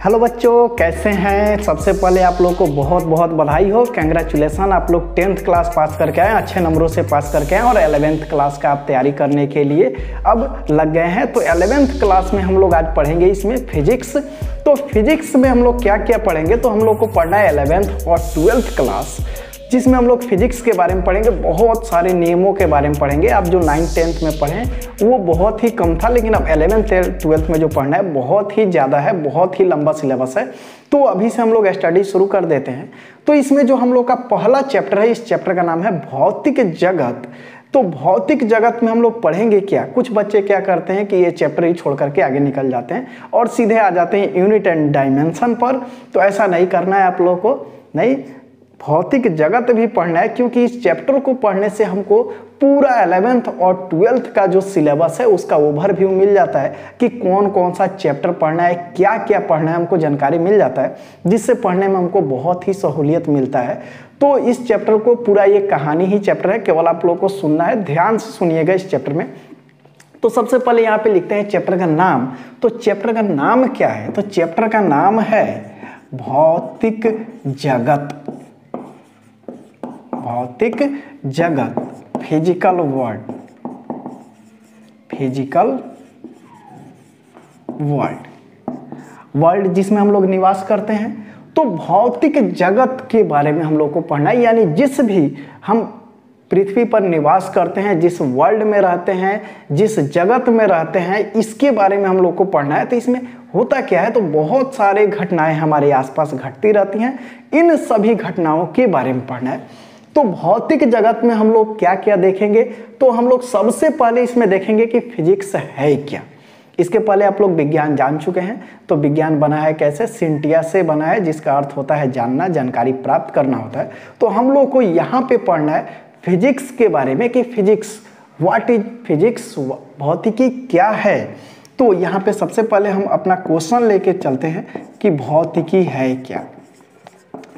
Hello बच्चों, कैसे हैं। सबसे पहले आप लोग को बहुत बहुत बधाई हो, कंग्रेचुलेसन। आप लोग 10th क्लास पास करके आए, अच्छे नंबरों से पास करके आए और 11th क्लास का आप तैयारी करने के लिए अब लग गए हैं। तो 11th क्लास में हम लोग आज पढ़ेंगे इसमें फिजिक्स। तो फिजिक्स में हम लोग क्या क्या पढ़ेंगे, तो हम लोग को पढ़ना है 11th और 12th क्लास, जिसमें हम लोग फिजिक्स के बारे में पढ़ेंगे, बहुत सारे नियमों के बारे में पढ़ेंगे। आप जो 9th 10th में पढ़ें वो बहुत ही कम था, लेकिन अब 11th 12th में जो पढ़ना है बहुत ही ज़्यादा है, बहुत ही लंबा सिलेबस है। तो अभी से हम लोग स्टडी शुरू कर देते हैं। तो इसमें जो हम लोग का पहला चैप्टर है, इस चैप्टर का नाम है भौतिक जगत। तो भौतिक जगत में हम लोग पढ़ेंगे क्या। कुछ बच्चे क्या करते हैं कि ये चैप्टर ही छोड़ करके आगे निकल जाते हैं और सीधे आ जाते हैं यूनिट एंड डायमेंशन पर। तो ऐसा नहीं करना है आप लोगों को, नहीं, भौतिक जगत भी पढ़ना है, क्योंकि इस चैप्टर को पढ़ने से हमको पूरा 11th और 12th का जो सिलेबस है उसका ओवरव्यू मिल जाता है कि कौन कौन सा चैप्टर पढ़ना है, क्या क्या पढ़ना है, हमको जानकारी मिल जाता है, जिससे पढ़ने में हमको बहुत ही सहूलियत मिलता है। तो इस चैप्टर को पूरा, ये कहानी ही चैप्टर है, केवल आप लोगों को सुनना है, ध्यान से सुनिएगा इस चैप्टर में। तो सबसे पहले यहाँ पे लिखते हैं चैप्टर का नाम। तो चैप्टर का नाम क्या है, तो चैप्टर का नाम है भौतिक जगत। भौतिक जगत, फिजिकल वर्ल्ड, फिजिकल वर्ल्ड जिसमें हम लोग निवास करते हैं। तो भौतिक जगत के बारे में हम लोग को पढ़ना है, यानी जिस भी हम पृथ्वी पर निवास करते हैं, जिस वर्ल्ड में रहते हैं, जिस जगत में रहते हैं, इसके बारे में हम लोग को पढ़ना है। तो इसमें होता क्या है, तो बहुत सारे घटनाएं हमारे आसपास घटती रहती हैं, इन सभी घटनाओं के बारे में पढ़ना है। तो भौतिक जगत में हम लोग क्या क्या देखेंगे, तो हम लोग सबसे पहले इसमें देखेंगे कि फिजिक्स है क्या। इसके पहले आप लोग विज्ञान जान चुके हैं। तो विज्ञान बना है कैसे, सिंटिया से बना है, जिसका अर्थ होता है जानना, जानकारी प्राप्त करना होता है। तो हम लोग को यहाँ पे पढ़ना है फिजिक्स के बारे में कि फिजिक्स, व्हाट इज फिजिक्स, भौतिकी क्या है। तो यहाँ पे सबसे पहले हम अपना क्वेश्चन लेके चलते हैं कि भौतिकी है क्या,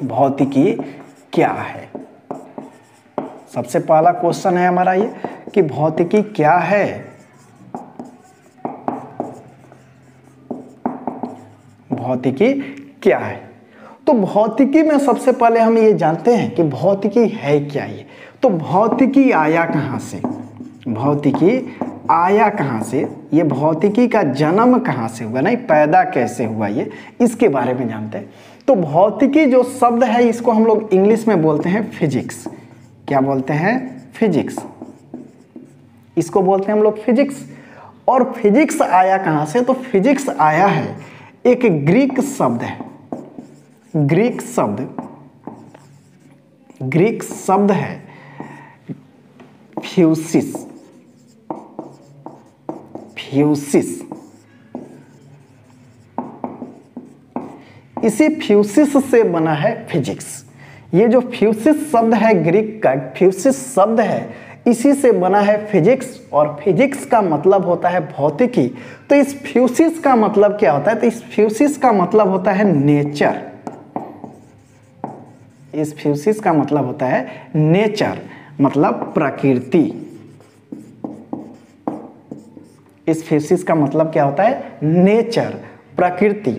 भौतिकी क्या है। सबसे पहला क्वेश्चन है हमारा ये कि भौतिकी क्या है। भौतिकी क्या है, तो भौतिकी में सबसे पहले हम ये जानते हैं कि भौतिकी है क्या। ये तो भौतिकी आया कहाँ से, भौतिकी आया कहाँ से, ये भौतिकी का जन्म कहाँ से हुआ, नहीं पैदा कैसे हुआ, ये इसके बारे में जानते हैं। तो भौतिकी जो शब्द है इसको हम लोग इंग्लिश में बोलते हैं फिजिक्स। क्या बोलते हैं, फिजिक्स, इसको बोलते हैं हम लोग फिजिक्स। और फिजिक्स आया कहाँ से, तो फिजिक्स आया है, एक ग्रीक शब्द है, ग्रीक शब्द है फ्यूसिस, फ्यूसिस। इसी फ्यूसिस से बना है फिजिक्स। ये जो फ्यूसिस शब्द है, ग्रीक का फ्यूसिस शब्द है, इसी से बना है फिजिक्स। और फिजिक्स का मतलब होता है भौतिकी। तो इस फ्यूसिस का मतलब क्या होता है, तो इस फ्यूसिस का मतलब होता है नेचर। इस फ्यूसिस का मतलब होता है नेचर, मतलब प्रकृति। इस फ्यूसिस का मतलब क्या होता है, नेचर, प्रकृति।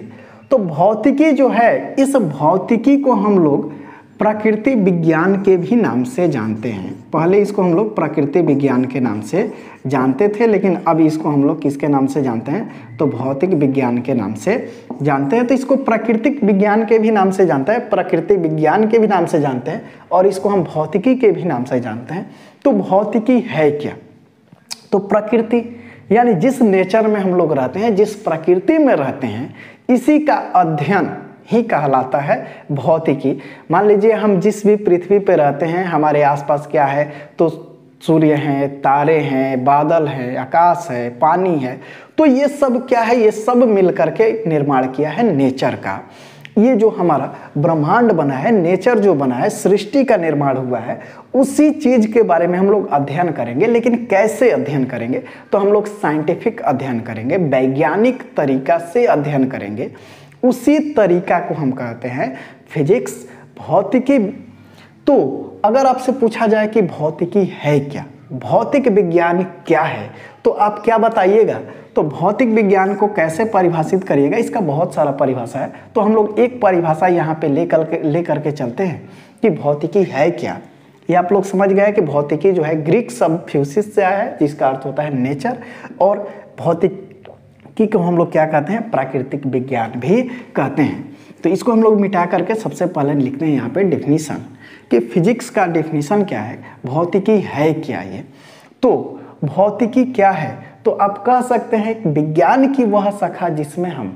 तो भौतिकी जो है, इस भौतिकी को हम लोग प्रकृति विज्ञान के भी नाम से जानते हैं। पहले इसको हम लोग प्रकृति विज्ञान के नाम से जानते थे, लेकिन अब इसको हम लोग किसके नाम से जानते हैं, तो भौतिक विज्ञान के नाम से जानते हैं। तो इसको प्राकृतिक विज्ञान के भी नाम से जानते हैं, प्रकृति विज्ञान के भी नाम से जानते हैं, और इसको हम भौतिकी के भी नाम से जानते हैं। तो भौतिकी है क्या, तो प्रकृति, यानी जिस नेचर में हम लोग रहते हैं, जिस प्रकृति में रहते हैं, इसी का अध्ययन ही कहलाता है भौतिकी। मान लीजिए हम जिस भी पृथ्वी पे रहते हैं, हमारे आसपास क्या है, तो सूर्य हैं, तारे हैं, बादल हैं, आकाश है, पानी है। तो ये सब क्या है, ये सब मिल करके निर्माण किया है नेचर का। ये जो हमारा ब्रह्मांड बना है, नेचर जो बना है, सृष्टि का निर्माण हुआ है, उसी चीज के बारे में हम लोग अध्ययन करेंगे। लेकिन कैसे अध्ययन करेंगे, तो हम लोग साइंटिफिक अध्ययन करेंगे, वैज्ञानिक तरीका से अध्ययन करेंगे। उसी तरीका को हम कहते हैं फिजिक्स, भौतिकी। तो अगर आपसे पूछा जाए कि भौतिकी है क्या, भौतिक विज्ञान क्या है, तो आप क्या बताइएगा, तो तो भौतिक विज्ञान को कैसे परिभाषित करिएगा, इसका बहुत सारा परिभाषा है। तो हम लोग एक परिभाषा यहाँ पे लेकर के चलते हैं कि भौतिकी है क्या। ये आप लोग समझ गए कि भौतिकी जो है ग्रीक शब्द फ्यूसिस से आया है, जिसका अर्थ होता है नेचर, और भौतिकी को हम लोग क्या कहते हैं, प्राकृतिक विज्ञान भी कहते हैं। तो इसको हम लोग मिटा करके सबसे पहले लिखते हैं यहाँ पे डेफिनीशन कि फिजिक्स का डेफिनीशन क्या है, भौतिकी है क्या। ये तो भौतिकी क्या है, तो आप कह सकते हैं विज्ञान की वह शाखा जिसमें हम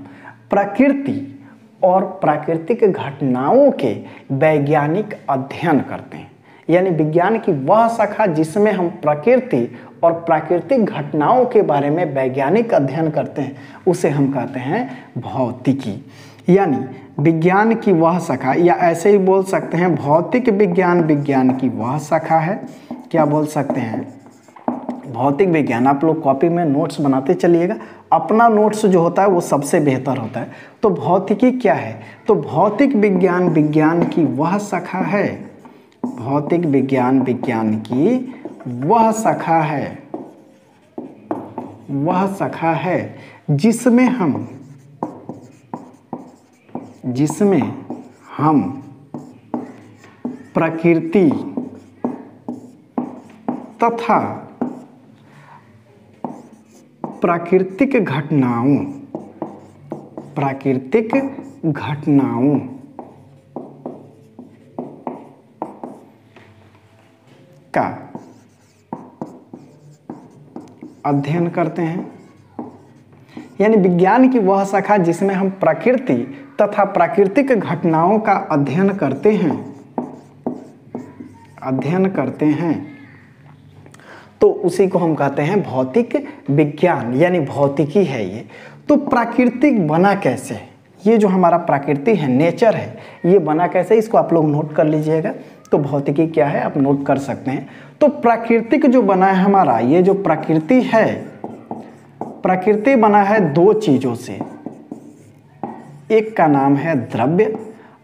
प्रकृति और प्राकृतिक घटनाओं के वैज्ञानिक अध्ययन करते हैं। यानी विज्ञान की वह शाखा जिसमें हम प्रकृति और प्राकृतिक घटनाओं के बारे में वैज्ञानिक अध्ययन करते हैं, उसे हम कहते हैं भौतिकी। यानी विज्ञान की वह शाखा, या ऐसे ही बोल सकते हैं भौतिक विज्ञान विज्ञान की वह शाखा है। क्या बोल सकते हैं, भौतिक विज्ञान। आप लोग कॉपी में नोट्स बनाते चलिएगा, अपना नोट्स जो होता है वो सबसे बेहतर होता है। तो भौतिकी क्या है, तो भौतिक विज्ञान विज्ञान की वह शाखा है, भौतिक विज्ञान विज्ञान की वह शाखा है, वह शाखा है जिसमें हम प्रकृति तथा प्राकृतिक घटनाओं का अध्ययन करते हैं। यानी विज्ञान की वह शाखा जिसमें हम प्रकृति तथा प्राकृतिक घटनाओं का अध्ययन करते हैं, तो उसी को हम कहते हैं भौतिक विज्ञान, यानी भौतिकी है ये। तो प्राकृतिक बना कैसे, ये जो हमारा प्रकृति है, नेचर है, ये बना कैसे, इसको आप लोग नोट कर लीजिएगा। तो भौतिकी क्या है आप नोट कर सकते हैं। तो प्राकृतिक जो बना है हमारा, ये जो प्रकृति है, प्रकृति बना है दो चीजों से, एक का नाम है द्रव्य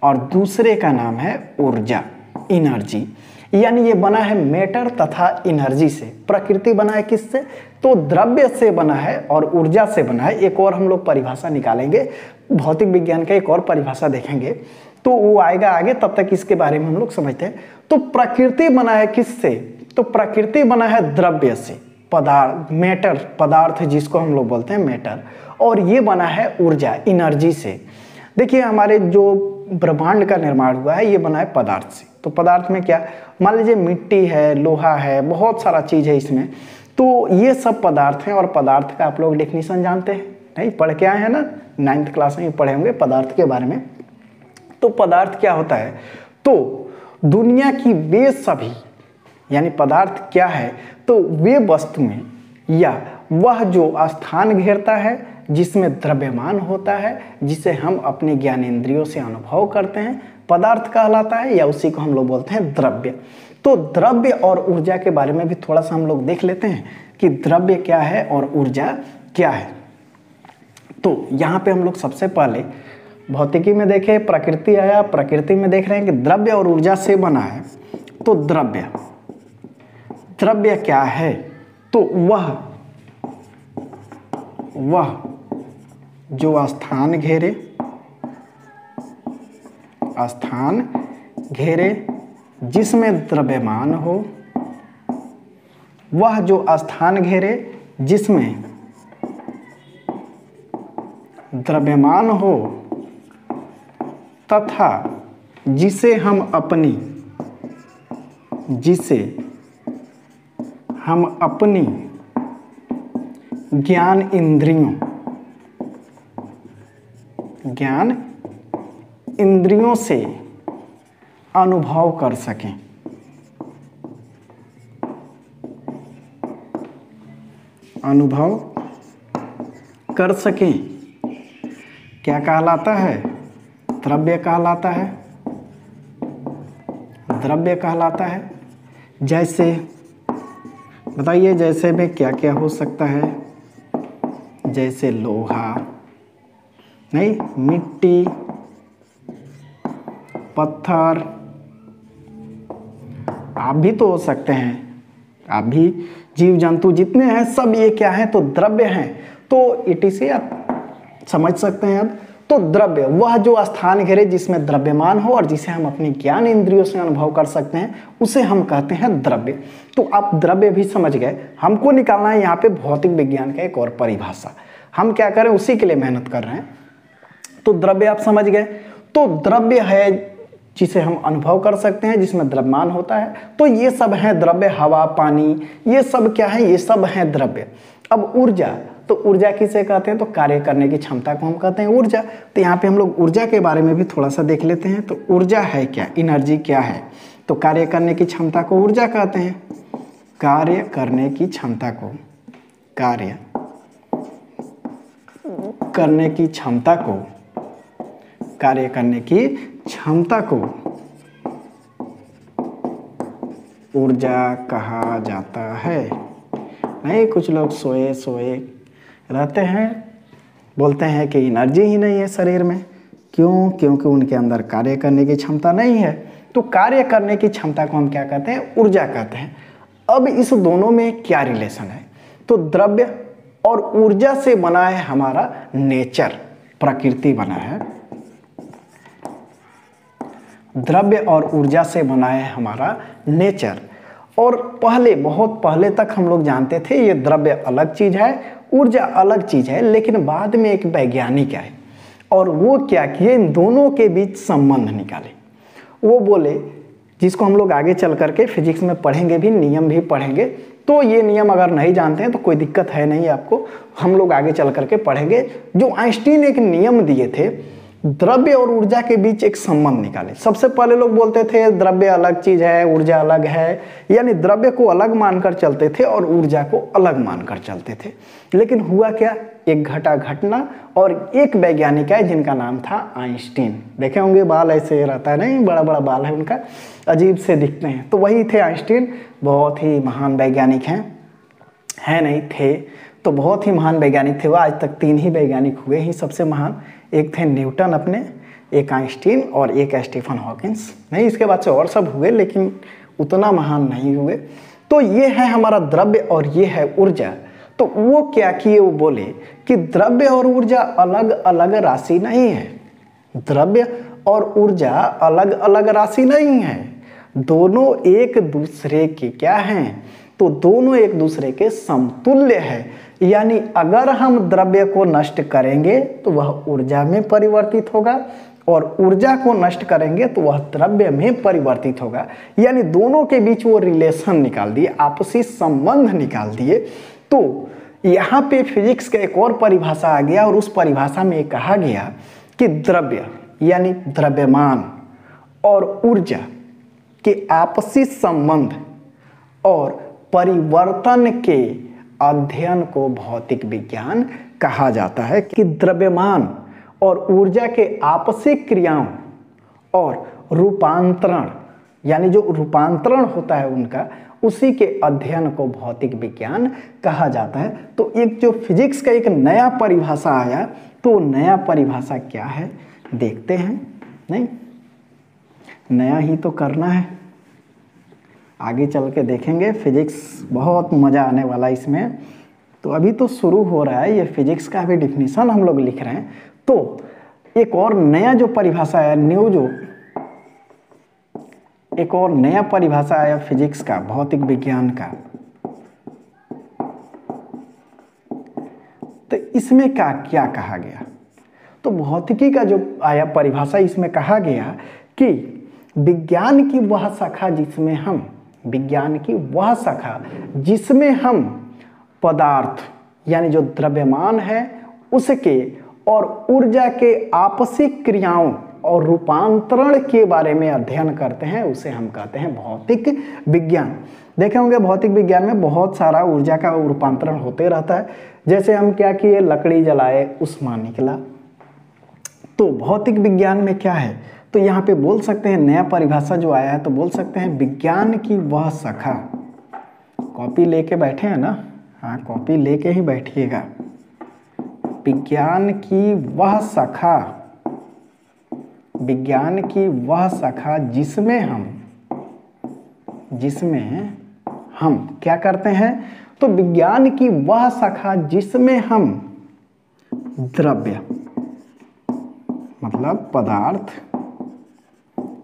और दूसरे का नाम है ऊर्जा, एनर्जी। यानी ये बना है मैटर तथा एनर्जी से। प्रकृति बना है किससे, तो द्रव्य से बना है और ऊर्जा से बना है। एक और हम लोग परिभाषा निकालेंगे, भौतिक विज्ञान का एक और परिभाषा देखेंगे तो वो आएगा आगे, तब तक इसके बारे में हम लोग समझते हैं। तो प्रकृति बना है किससे, तो प्रकृति बना है द्रव्य से, पदार्थ, मैटर, पदार्थ जिसको हम लोग बोलते हैं मैटर, और ये बना है ऊर्जा, एनर्जी से। देखिए हमारे जो ब्रह्मांड का निर्माण हुआ है ये बना है पदार्थ से। तो पदार्थ में क्या, मान लीजिए मिट्टी है, लोहा है, बहुत सारा चीज है इसमें। तो ये सब पदार्थ हैं, और पदार्थ का आप लोग डेफिनेशन जानते हैं, नहीं पढ़ के आए हैं ना, 9th क्लास में पढ़े होंगे पदार्थ के बारे में। तो पदार्थ क्या होता है, तो दुनिया की वे सभी, यानी पदार्थ क्या है, तो वे वस्तुएं या वह जो स्थान घेरता है जिसमें द्रव्यमान होता है, जिसे हम अपने ज्ञानेंद्रियों से अनुभव करते हैं, पदार्थ कहलाता है, या उसी को हम लोग बोलते हैं द्रव्य। तो द्रव्य और ऊर्जा के बारे में भी थोड़ा सा हम लोग देख लेते हैं कि द्रव्य क्या है और ऊर्जा क्या है। तो यहाँ पे हम लोग सबसे पहले भौतिकी में देखे, प्रकृति आया, प्रकृति में देख रहे हैं कि द्रव्य और ऊर्जा से बना है। तो द्रव्य क्या है, तो वह जो स्थान घेरे जिसमें द्रव्यमान हो, वह जो स्थान घेरे जिसमें द्रव्यमान हो तथा जिसे हम अपनी ज्ञान इंद्रियों से अनुभव कर सकें। क्या कहलाता है, द्रव्य कहलाता है। जैसे बताइए, जैसे में क्या क्या हो सकता है, जैसे लोहा, नहीं, मिट्टी, पत्थर, आप भी तो हो सकते हैं, आप भी, जीव जंतु जितने हैं सब ये क्या हैं, तो द्रव्य हैं। तो इसे आप समझ सकते हैं। अब तो द्रव्य वह जो स्थान घेरे जिसमें द्रव्यमान हो और जिसे हम अपनी ज्ञान इंद्रियों से अनुभव कर सकते हैं, उसे हम कहते हैं द्रव्य। तो आप द्रव्य भी समझ गए। हमको निकालना है यहाँ पे भौतिक विज्ञान का एक और परिभाषा। हम क्या करें, उसी के लिए मेहनत कर रहे हैं। तो द्रव्य आप समझ गए। तो द्रव्य है जिसे हम अनुभव कर सकते हैं, जिसमें द्रव्यमान होता है। तो ये सब है द्रव्य, हवा, पानी, ये सब क्या है, ये सब है द्रव्य। अब ऊर्जा, तो ऊर्जा किसे कहते हैं, तो कार्य करने की क्षमता को हम कहते हैं ऊर्जा। तो यहाँ पे हम लोग ऊर्जा के बारे में भी थोड़ा सा देख लेते हैं। तो ऊर्जा है क्या, एनर्जी क्या है, तो कार्य करने की क्षमता को ऊर्जा कहते हैं। कार्य करने की क्षमता को, कार्य करने की क्षमता को, कार्य करने की क्षमता को ऊर्जा कहा जाता है। नहीं, कुछ लोग सोए सोए रहते हैं, बोलते हैं कि एनर्जी ही नहीं है शरीर में। क्यों? क्योंकि उनके अंदर कार्य करने की क्षमता नहीं है। तो कार्य करने की क्षमता को हम क्या कहते हैं, ऊर्जा कहते हैं। अब इस दोनों में क्या रिलेशन है, तो द्रव्य और ऊर्जा से बना है हमारा नेचर, प्रकृति बना है। द्रव्य और ऊर्जा से बना है हमारा नेचर। और पहले, बहुत पहले तक हम लोग जानते थे ये द्रव्य अलग चीज है, ऊर्जा अलग चीज है। लेकिन बाद में एक वैज्ञानिक आए और वो क्या किए, इन दोनों के बीच संबंध निकाले। वो बोले, जिसको हम लोग आगे चल करके फिजिक्स में पढ़ेंगे भी, नियम भी पढ़ेंगे। तो ये नियम अगर नहीं जानते हैं तो कोई दिक्कत है नहीं आपको, हम लोग आगे चल करके पढ़ेंगे। जो आइंस्टीन एक नियम दिए थे, द्रव्य और ऊर्जा के बीच एक संबंध निकाले। सबसे पहले लोग बोलते थे द्रव्य अलग चीज है, ऊर्जा अलग है, यानी द्रव्य को अलग मानकर चलते थे और ऊर्जा को अलग मानकर चलते थे। लेकिन हुआ क्या, एक घटना और एक वैज्ञानिक है जिनका नाम था आइंस्टीन। देखे होंगे बाल ऐसे रहता है, नहीं, बड़ा बड़ा बाल है उनका, अजीब से दिखते हैं। तो वही थे आइंस्टीन, बहुत ही महान वैज्ञानिक हैं नहीं थे, तो बहुत ही महान वैज्ञानिक थे वो। आज तक 3 ही वैज्ञानिक हुए ही सबसे महान, एक थे न्यूटन अपने, एक आइंस्टीन और एक स्टीफन हॉकिंस। नहीं, इसके बाद से और सब हुए लेकिन उतना महान नहीं हुए। तो ये है हमारा द्रव्य और ये है ऊर्जा। तो वो क्या किए, वो बोले कि द्रव्य और ऊर्जा अलग अलग राशि नहीं है। द्रव्य और ऊर्जा अलग अलग राशि नहीं है, दोनों एक दूसरे के क्या हैं, तो दोनों एक दूसरे के समतुल्य है। यानी अगर हम द्रव्य को नष्ट करेंगे तो वह ऊर्जा में परिवर्तित होगा और ऊर्जा को नष्ट करेंगे तो वह द्रव्य में परिवर्तित होगा। यानी दोनों के बीच वो रिलेशन निकाल दिए, आपसी संबंध निकाल दिए। तो यहाँ पे फिजिक्स का एक और परिभाषा आ गया और उस परिभाषा में कहा गया कि द्रव्य यानी द्रव्यमान और ऊर्जा के आपसी संबंध और परिवर्तन के अध्ययन को भौतिक विज्ञान कहा जाता है। कि द्रव्यमान और ऊर्जा के आपसी क्रियाओं और रूपांतरण, यानी जो रूपांतरण होता है उनका, उसी के अध्ययन को भौतिक विज्ञान कहा जाता है। तो एक जो फिजिक्स का एक नया परिभाषा आया, तो नया परिभाषा क्या है देखते हैं। नहीं, नया ही तो करना है, आगे चल के देखेंगे। फिजिक्स बहुत मज़ा आने वाला इसमें। तो अभी तो शुरू हो रहा है, ये फिजिक्स का भी डिफिनीशन हम लोग लिख रहे हैं। तो एक और नया जो परिभाषा है, एक और नया परिभाषा आया फिजिक्स का, भौतिक विज्ञान का। तो इसमें क्या कहा गया, तो भौतिकी का जो आया परिभाषा, इसमें कहा गया कि विज्ञान की वह शाखा जिसमें हम पदार्थ यानी जो द्रव्यमान है उसके और ऊर्जा के आपसी क्रियाओं और रूपांतरण के बारे में अध्ययन करते हैं, उसे हम कहते हैं भौतिक विज्ञान। देखे होंगे भौतिक विज्ञान में बहुत सारा ऊर्जा का रूपांतरण होते रहता है। जैसे हम क्या किए, लकड़ी जलाए, उष्मा निकला। तो भौतिक विज्ञान में क्या है, तो यहाँ पे बोल सकते हैं नया परिभाषा जो आया है, तो बोल सकते हैं विज्ञान की वह शाखा। कॉपी लेके बैठे हैं ना, हाँ कॉपी लेके ही बैठिएगा। विज्ञान की वह शाखा जिसमें हम क्या करते हैं, तो विज्ञान की वह शाखा जिसमें हम द्रव्य मतलब पदार्थ,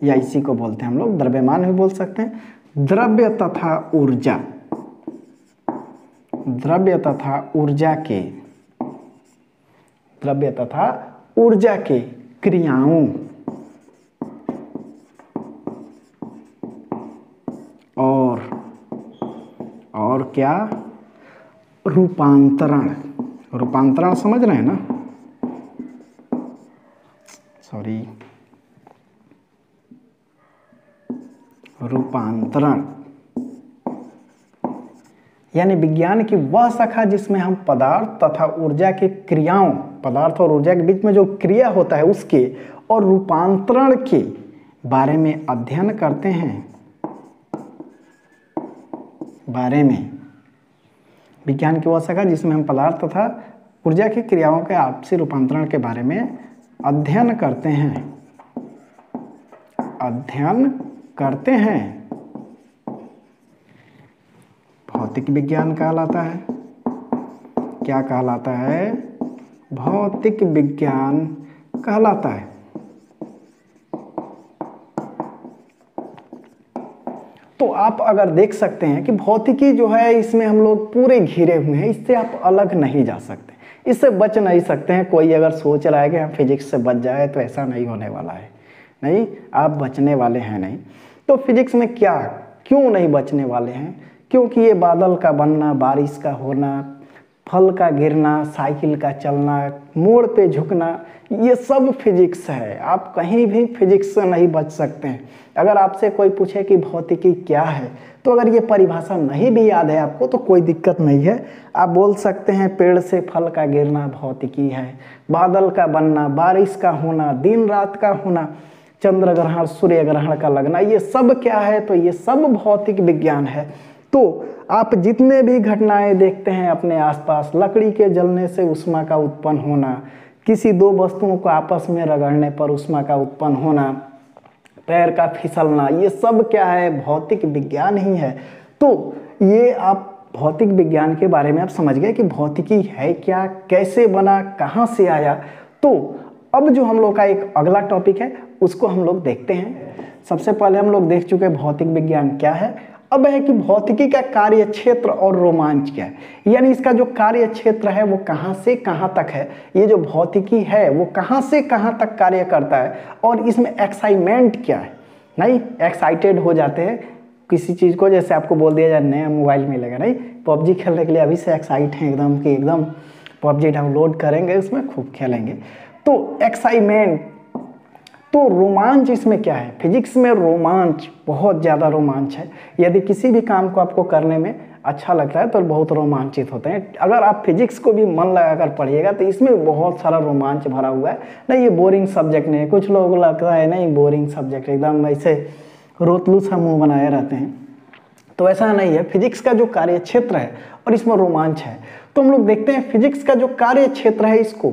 या इसी को बोलते हैं हम लोग द्रव्यमान भी बोल सकते हैं। द्रव्य तथा ऊर्जा, द्रव्य तथा ऊर्जा के क्रियाओं और क्या, रूपांतरण, रूपांतरण समझ रहे हैं ना, सॉरी, रूपांतरण यानी विज्ञान की वह शाखा जिसमें हम पदार्थ तथा ऊर्जा की क्रियाओं, पदार्थ और ऊर्जा के बीच में जो क्रिया होता है उसके और रूपांतरण के बारे में अध्ययन करते हैं। बारे में विज्ञान की वह शाखा जिसमें हम पदार्थ तथा ऊर्जा की क्रियाओं के आपसी रूपांतरण के बारे में अध्ययन करते हैं, अध्ययन करते हैं, भौतिक विज्ञान कहलाता है। क्या कहलाता है? भौतिक विज्ञान कहलाता है। तो आप अगर देख सकते हैं कि भौतिकी जो है इसमें हम लोग पूरे घिरे हुए हैं, इससे आप अलग नहीं जा सकते, इससे बच नहीं सकते हैं। कोई अगर सोच रहा है कि हम फिजिक्स से बच जाए तो ऐसा नहीं होने वाला है, नहीं, आप बचने वाले हैं नहीं। तो फिजिक्स में क्या, क्यों नहीं बचने वाले हैं? क्योंकि ये बादल का बनना, बारिश का होना, फल का गिरना, साइकिल का चलना, मोड़ पे झुकना, ये सब फिजिक्स है। आप कहीं भी फिजिक्स से नहीं बच सकते हैं। अगर आपसे कोई पूछे कि भौतिकी क्या है, तो अगर ये परिभाषा नहीं भी याद है आपको तो कोई दिक्कत नहीं है, आप बोल सकते हैं पेड़ से फल का गिरना भौतिकी है, बादल का बनना, बारिश का होना, दिन रात का होना, चंद्र ग्रहण, सूर्य ग्रहण का लगना, ये सब क्या है? तो ये सब भौतिक विज्ञान है। तो आप जितने भी घटनाएं देखते हैं अपने आसपास, लकड़ी के जलने से ऊष्मा का उत्पन्न होना, किसी दो वस्तुओं को आपस में रगड़ने पर ऊष्मा का उत्पन्न होना, पैर का फिसलना, ये सब क्या है? भौतिक विज्ञान ही है। तो ये आप भौतिक विज्ञान के बारे में आप समझ गए कि भौतिकी है क्या, कैसे बना, कहाँ से आया। तो अब जो हम लोग का एक अगला टॉपिक है उसको हम लोग देखते हैं। सबसे पहले हम लोग देख चुके भौतिक विज्ञान क्या है। अब है कि भौतिकी का कार्य क्षेत्र और रोमांच क्या है, यानी इसका जो कार्य क्षेत्र है वो कहाँ से कहाँ तक है, ये जो भौतिकी है वो कहाँ से कहाँ तक कार्य करता है, और इसमें एक्साइटमेंट क्या है। नहीं, एक्साइटेड हो जाते हैं किसी चीज़ को, जैसे आपको बोल दिया जाए नया मोबाइल मिलेगा, नहीं, पबजी खेलने के लिए अभी से एक्साइट हैं एकदम कि एकदम पबजी डाउनलोड करेंगे, उसमें खूब खेलेंगे। तो एक्साइटमेंट, तो रोमांच इसमें क्या है? फिजिक्स में रोमांच, बहुत ज़्यादा रोमांच है। यदि किसी भी काम को आपको करने में अच्छा लगता है तो बहुत रोमांचित होते हैं। अगर आप फिजिक्स को भी मन लगा कर पढ़िएगा तो इसमें बहुत सारा रोमांच भरा हुआ है। नहीं, ये बोरिंग सब्जेक्ट नहीं है। कुछ लोगों को लगता है नहीं बोरिंग सब्जेक्ट, एकदम ऐसे रोतलू सा मुँह बनाए रहते हैं, तो ऐसा नहीं है। फिजिक्स का जो कार्य क्षेत्र है और इसमें रोमांच है। तो हम लोग देखते हैं फिजिक्स का जो कार्य क्षेत्र है इसको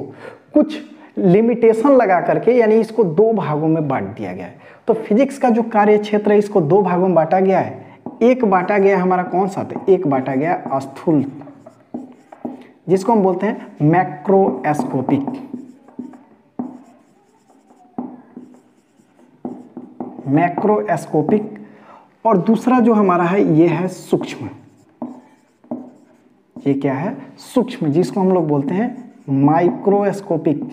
कुछ लिमिटेशन लगा करके, यानी इसको दो भागों में बांट दिया गया है। तो फिजिक्स का जो कार्य क्षेत्र है इसको दो भागों में बांटा गया है। एक बांटा गया हमारा कौन सा था? एक बांटा गया स्थूल, जिसको हम बोलते हैं मैक्रोस्कोपिक, मैक्रोस्कोपिक, और दूसरा जो हमारा है ये है सूक्ष्म। ये क्या है? सूक्ष्म, जिसको हम लोग बोलते हैं माइक्रोस्कोपिक,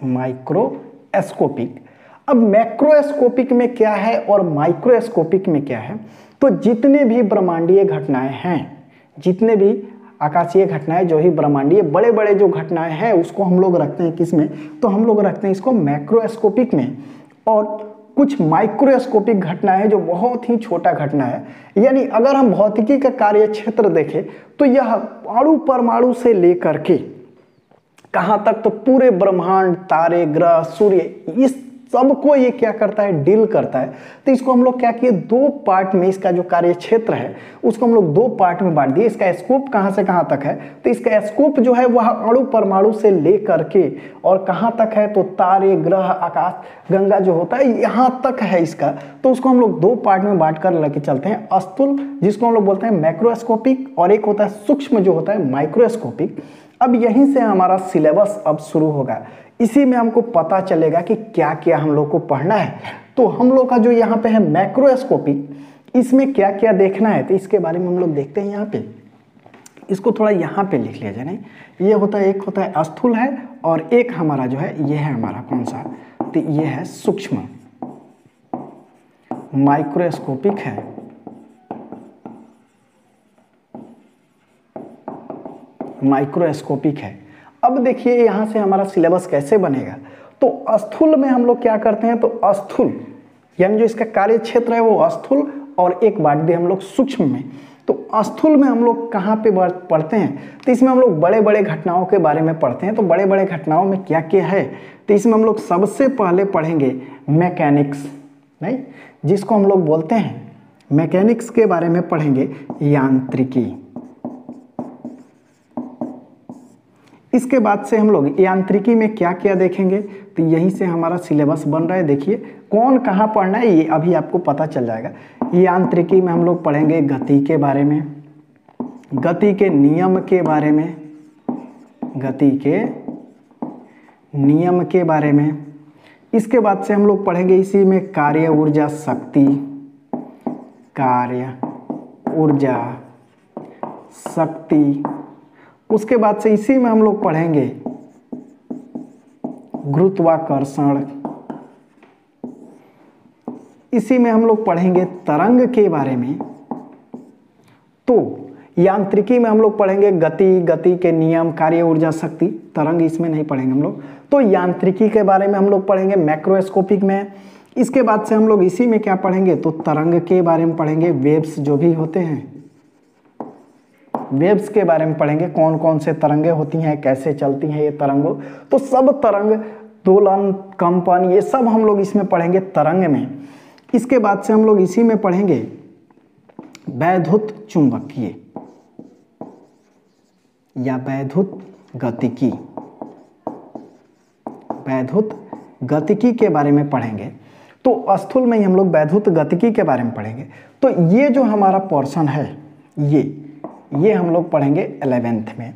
माइक्रोस्कोपिक। अब मैक्रोस्कोपिक में क्या है और माइक्रोस्कोपिक में क्या है? तो जितने भी ब्रह्मांडीय घटनाएं हैं, जितने भी आकाशीय घटनाएं, जो ही ब्रह्मांडीय बड़े बड़े जो घटनाएं हैं उसको हम लोग रखते हैं किस में? तो हम लोग रखते हैं इसको मैक्रोस्कोपिक में। और कुछ माइक्रोस्कोपिक घटना है जो बहुत ही छोटा घटना है। यानी अगर हम भौतिकी का कार्य क्षेत्र देखें तो यह अणु परमाणु से लेकर के कहाँ तक? तो पूरे ब्रह्मांड, तारे, ग्रह, सूर्य, इस सबको ये क्या करता है, डील करता है। तो इसको हम लोग क्या किए, दो पार्ट में इसका जो कार्य क्षेत्र है उसको हम लोग दो पार्ट में बांट दिए। इसका स्कोप कहाँ से कहाँ तक है, तो इसका स्कोप जो है वह अणु परमाणु से लेकर के और कहाँ तक है, तो तारे, ग्रह, आकाश गंगा जो होता है यहाँ तक है इसका। तो उसको हम लोग दो पार्ट में बांट कर लेके चलते हैं, स्थूल जिसको हम लोग बोलते हैं मैक्रोस्कोपिक, और एक होता है सूक्ष्म जो होता है माइक्रोस्कोपिक। अब यहीं से हमारा सिलेबस अब शुरू होगा, इसी में हमको पता चलेगा कि क्या क्या हम लोग को पढ़ना है। तो हम लोग का जो यहाँ पे है मैक्रोस्कोपिक, इसमें क्या क्या देखना है तो इसके बारे में हम लोग देखते हैं। यहाँ पे इसको थोड़ा यहाँ पे लिख लिया जाए, नहीं ये होता है, एक होता है स्थूल है और एक हमारा जो है ये है हमारा कौन सा, तो ये है सूक्ष्म माइक्रोस्कोपिक है। माइक्रोस्कोपिक है। अब देखिए यहाँ से हमारा सिलेबस कैसे बनेगा। तो स्थूल में हम लोग क्या करते हैं, तो स्थूल यानी जो इसका कार्य क्षेत्र है वो स्थूल, और एक बांट दिए हम लोग सूक्ष्म में। तो स्थूल में हम लोग कहाँ पे पढ़ते हैं, तो इसमें हम लोग बड़े बड़े घटनाओं के बारे में पढ़ते हैं। तो बड़े बड़े घटनाओं में क्या क्या है, तो इसमें हम लोग सबसे पहले पढ़ेंगे मैकेनिक्स, नहीं जिसको हम लोग बोलते हैं मैकेनिक्स के बारे में पढ़ेंगे, यांत्रिकी। इसके बाद से हम लोग यांत्रिकी में क्या क्या देखेंगे, तो यहीं से हमारा सिलेबस बन रहा है। देखिए कौन कहाँ पढ़ना है ये अभी आपको पता चल जाएगा। यांत्रिकी में हम लोग पढ़ेंगे गति के बारे में, गति के नियम के बारे में, गति के नियम के बारे में। इसके बाद से हम लोग पढ़ेंगे इसी में कार्य ऊर्जा शक्ति, कार्य ऊर्जा शक्ति। उसके बाद से इसी में हम लोग पढ़ेंगे गुरुत्वाकर्षण, इसी में हम लोग पढ़ेंगे तरंग के बारे में। तो यांत्रिकी में हम लोग पढ़ेंगे गति, गति के नियम, कार्य ऊर्जा शक्ति, तरंग इसमें नहीं पढ़ेंगे हम लोग। तो यांत्रिकी के बारे में हम लोग पढ़ेंगे मैक्रोस्कोपिक में। इसके बाद से हम लोग इसी में क्या पढ़ेंगे, तो तरंग के बारे में पढ़ेंगे, वेव्स जो भी होते हैं वेव्स के बारे में पढ़ेंगे, कौन कौन से तरंगे होती हैं, कैसे चलती हैं ये तरंगों। तो सब तरंग, दोलन, कंपन, ये सब हम लोग इसमें पढ़ेंगे तरंग में। इसके बाद से हम लोग इसी में पढ़ेंगे वैद्युत चुंबकीय या वैद्युत गतिकी, वैद्युत गतिकी के बारे में पढ़ेंगे। तो स्थूल में ही हम लोग वैद्युत गतिकी के बारे में पढ़ेंगे। तो ये जो हमारा पोर्शन है ये हम लोग पढ़ेंगे 11th में।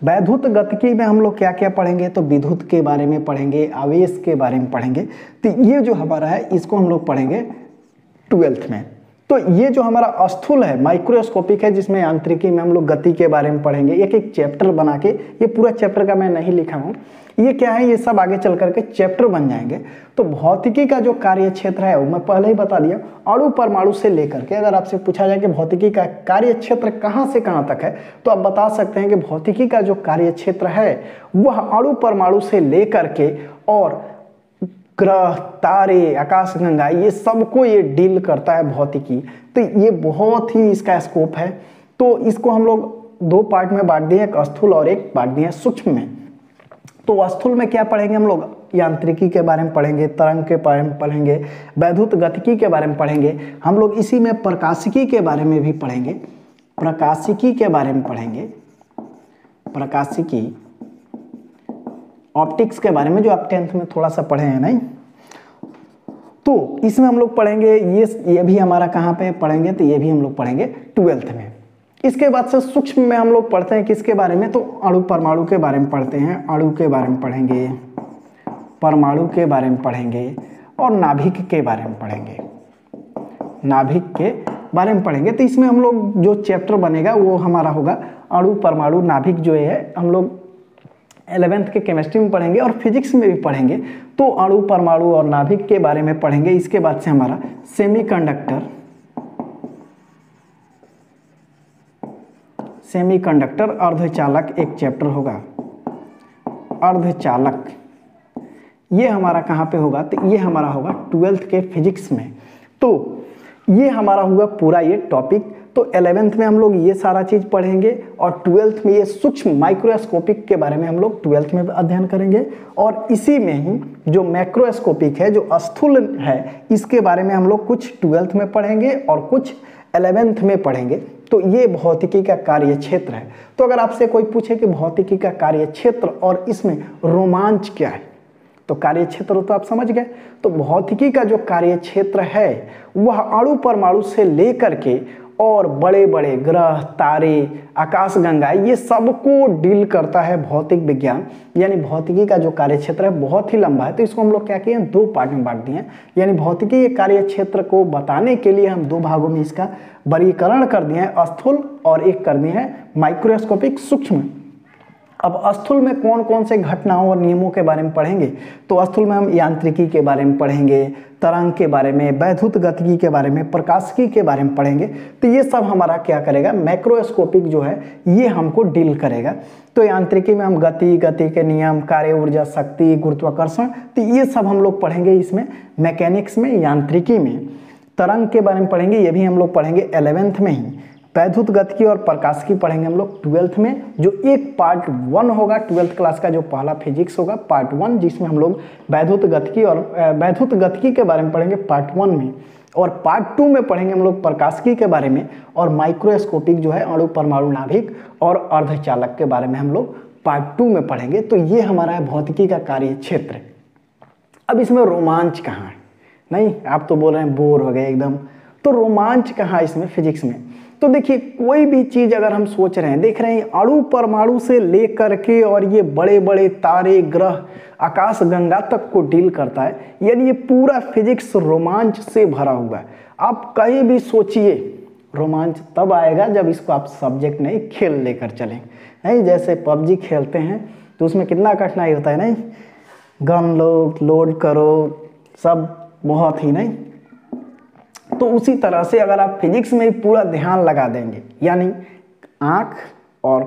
वैद्युत गतिकी में हम लोग क्या क्या पढ़ेंगे, तो विद्युत के बारे में पढ़ेंगे, आवेश के बारे में पढ़ेंगे। तो ये जो हमारा है इसको हम लोग पढ़ेंगे 12th में। तो ये जो हमारा स्थूल है माइक्रोस्कोपिक है, जिसमें यांत्रिकी में हम लोग गति के बारे में पढ़ेंगे, एक एक चैप्टर बना के। ये पूरा चैप्टर का मैं नहीं लिखा हूँ, ये क्या है, ये सब आगे चल करके चैप्टर बन जाएंगे। तो भौतिकी का जो कार्य क्षेत्र है वो मैं पहले ही बता दिया, अणु परमाणु से लेकर के। अगर आपसे पूछा जाए कि भौतिकी का कार्य क्षेत्र कहाँ से कहाँ तक है, तो आप बता सकते हैं कि भौतिकी का जो कार्य क्षेत्र है वह अणु परमाणु से लेकर के और ग्रह, तारे, आकाशगंगा, ये सबको ये डील करता है भौतिकी। तो ये बहुत ही इसका स्कोप है। तो इसको हम लोग दो पार्ट में बांट दिए, एक स्थूल और एक बांट दिए सूक्ष्म में। तो स्थूल में क्या पढ़ेंगे हम लोग, यांत्रिकी के बारे में पढ़ेंगे, तरंग के बारे में पढ़ेंगे, वैद्युत गतिकी के बारे में पढ़ेंगे। हम लोग इसी में प्रकाशिकी के बारे में भी पढ़ेंगे, प्रकाशिकी के बारे में पढ़ेंगे, प्रकाशिकी, ऑप्टिक्स के बारे में जो आप 10th में थोड़ा सा पढ़े हैं, नहीं। तो इसमें हम लोग पढ़ेंगे, ये भी हमारा कहाँ पे पढ़ेंगे, तो ये भी हम लोग पढ़ेंगे 12th में। इसके बाद से सूक्ष्म में हम लोग पढ़ते हैं किसके बारे में, तो अणु परमाणु के बारे में पढ़ते हैं, अणु के बारे में पढ़ेंगे, परमाणु के बारे में पढ़ेंगे और नाभिक के बारे में पढ़ेंगे, नाभिक के बारे में पढ़ेंगे। तो इसमें हम लोग जो चैप्टर बनेगा वो हमारा होगा अणु परमाणु नाभिक, जो है हम लोग 11th के केमिस्ट्री में पढ़ेंगे और फिजिक्स में भी पढ़ेंगे। तो अणु परमाणु और नाभिक के बारे में पढ़ेंगे। इसके बाद से हमारा सेमीकंडक्टर, सेमीकंडक्टर अर्धचालक एक चैप्टर होगा, अर्धचालक। ये हमारा कहाँ पे होगा, तो ये हमारा होगा 12th के फिजिक्स में। तो ये हमारा हुआ पूरा ये टॉपिक। तो 11th में हम लोग ये सारा चीज़ पढ़ेंगे और 12th में ये सूक्ष्म माइक्रोस्कोपिक के बारे में हम लोग 12th में अध्ययन करेंगे। और इसी में ही जो मैक्रोस्कोपिक है, जो स्थूल है, इसके बारे में हम लोग कुछ 12th में पढ़ेंगे और कुछ 11th में पढ़ेंगे। तो ये भौतिकी का कार्य क्षेत्र है। तो अगर आपसे कोई पूछे कि भौतिकी का कार्य क्षेत्र और इसमें रोमांच क्या है, तो कार्य क्षेत्र तो आप समझ गए। तो भौतिकी का जो कार्य क्षेत्र है वह अणु परमाणु से लेकर के और बड़े बड़े ग्रह, तारे, आकाशगंगा, ये सबको डील करता है भौतिक विज्ञान। यानी भौतिकी का जो कार्य क्षेत्र है बहुत ही लंबा है। तो इसको हम लोग क्या किए, 2 पार्ट में बांट दिए हैं। यानी भौतिकी के कार्य क्षेत्र को बताने के लिए हम 2 भागों में इसका वर्गीकरण कर दिए हैं, स्थूल और एक कर दिए हैं माइक्रोस्कोपिक, सूक्ष्म। अब स्थूल में कौन कौन से घटनाओं और नियमों के बारे में पढ़ेंगे, तो स्थूल में हम यांत्रिकी के बारे में पढ़ेंगे, तरंग के बारे में, वैद्युत गतिकी के बारे में, प्रकाशिकी के बारे में पढ़ेंगे। तो ये सब हमारा क्या करेगा, मैक्रोस्कोपिक जो है ये हमको डील करेगा। तो यांत्रिकी में हम गति के नियम, कार्य ऊर्जा, शक्ति, गुरुत्वाकर्षण, तो ये सब हम लोग पढ़ेंगे इसमें मैकेनिक्स में, यांत्रिकी में। तरंग के बारे में पढ़ेंगे, ये भी हम लोग पढ़ेंगे 11th में ही। वैद्युत गतिकी और प्रकाशिकी पढ़ेंगे हम लोग 12th में, जो एक पार्ट 1 होगा 12th क्लास का, जो पहला फिजिक्स होगा पार्ट 1, जिसमें हम लोग वैद्युत गतिकी के बारे में पढ़ेंगे पार्ट 1 में। और पार्ट 2 में पढ़ेंगे हम लोग प्रकाशिकी के बारे में, और माइक्रोस्कोपिक जो है अणु, परमाणु, नाभिक और अर्धचालक के बारे में हम लोग पार्ट 2 में पढ़ेंगे। तो ये हमारा है भौतिकी का कार्य क्षेत्र। अब इसमें रोमांच कहाँ है? नहीं, आप तो बोल रहे हैं बोर हो गए एकदम। तो रोमांच कहाँ इसमें फिजिक्स में? तो देखिए, कोई भी चीज़ अगर हम सोच रहे हैं, देख रहे हैं अणु परमाणु से लेकर के और ये बड़े बड़े तारे, ग्रह, आकाशगंगा तक को डील करता है। यानी ये पूरा फिजिक्स रोमांच से भरा हुआ है। आप कहीं भी सोचिए, रोमांच तब आएगा जब इसको आप सब्जेक्ट नहीं, खेल लेकर चलें। नहीं, जैसे PUBG खेलते हैं तो उसमें कितना कठिनाई होता है, नहीं, गन लो, लोड करो, सब बहुत ही, नहीं। तो उसी तरह से अगर आप फिजिक्स में पूरा ध्यान लगा देंगे, यानी आँख और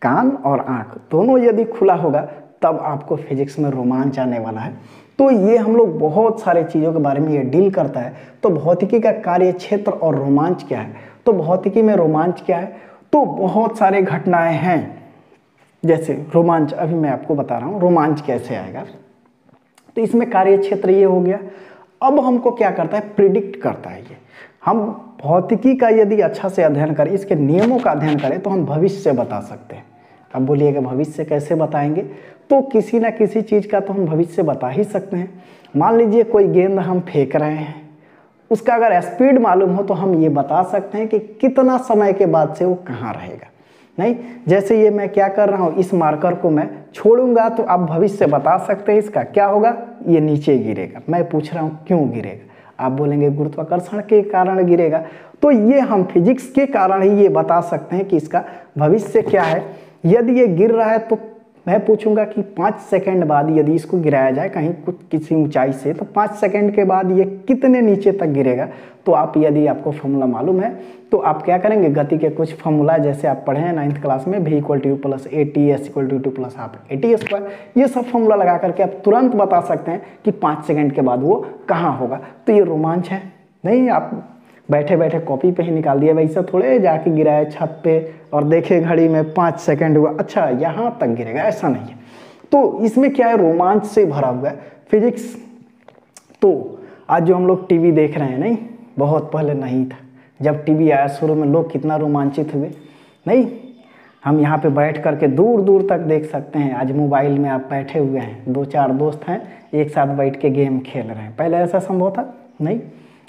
कान और आँख दोनों यदि खुला होगा, तब आपको फिजिक्स में रोमांच आने वाला है। तो ये हम लोग बहुत सारे चीज़ों के बारे में ये डील करता है। तो भौतिकी का कार्य क्षेत्र और रोमांच क्या है? तो भौतिकी में रोमांच क्या है? तो बहुत सारे घटनाएं हैं। जैसे रोमांच, अभी मैं आपको बता रहा हूँ रोमांच कैसे आएगा। तो इसमें कार्य क्षेत्र ये हो गया। अब हमको क्या करता है, प्रिडिक्ट करता है ये। हम भौतिकी का यदि अच्छा से अध्ययन करें, इसके नियमों का अध्ययन करें, तो हम भविष्य बता सकते हैं। अब बोलिएगा भविष्य कैसे बताएंगे? तो किसी ना किसी चीज़ का तो हम भविष्य बता ही सकते हैं। मान लीजिए कोई गेंद हम फेंक रहे हैं, उसका अगर स्पीड मालूम हो तो हम ये बता सकते हैं कि कितना समय के बाद से वो कहाँ रहेगा। नहीं, जैसे ये मैं क्या कर रहा हूँ, इस मार्कर को मैं छोड़ूंगा तो आप भविष्य बता सकते हैं इसका क्या होगा, ये नीचे गिरेगा। मैं पूछ रहा हूँ क्यों गिरेगा, आप बोलेंगे गुरुत्वाकर्षण के कारण गिरेगा। तो ये हम फिजिक्स के कारण ही ये बता सकते हैं कि इसका भविष्य क्या है। यदि ये गिर रहा है तो मैं पूछूंगा कि 5 सेकंड बाद यदि इसको गिराया जाए कहीं कुछ किसी ऊंचाई से, तो 5 सेकंड के बाद ये कितने नीचे तक गिरेगा। तो आप, यदि आपको फॉर्मूला मालूम है तो आप क्या करेंगे, गति के कुछ फॉर्मूला जैसे आप पढ़े हैं 9th क्लास में, v = u + at, s = u2 + ½ at², ये सब फॉर्मूला लगा करके आप तुरंत बता सकते हैं कि 5 सेकंड के बाद वो कहाँ होगा। तो ये रोमांच है। नहीं, आप बैठे बैठे कॉपी पे ही निकाल दिया, वैसे थोड़े जाके गिराए छत पे और देखे घड़ी में 5 सेकंड हुआ, अच्छा यहाँ तक गिरेगा, ऐसा नहीं है। तो इसमें क्या है, रोमांच से भरा हुआ है फिजिक्स। तो आज जो हम लोग टीवी देख रहे हैं, नहीं, बहुत पहले नहीं था। जब टीवी आया शुरू में लोग कितना रोमांचित हुए। नहीं, हम यहाँ पे बैठ करके दूर दूर तक देख सकते हैं। आज मोबाइल में आप बैठे हुए हैं, 2-4 दोस्त हैं, एक साथ बैठ के गेम खेल रहे हैं। पहले ऐसा संभव था? नहीं।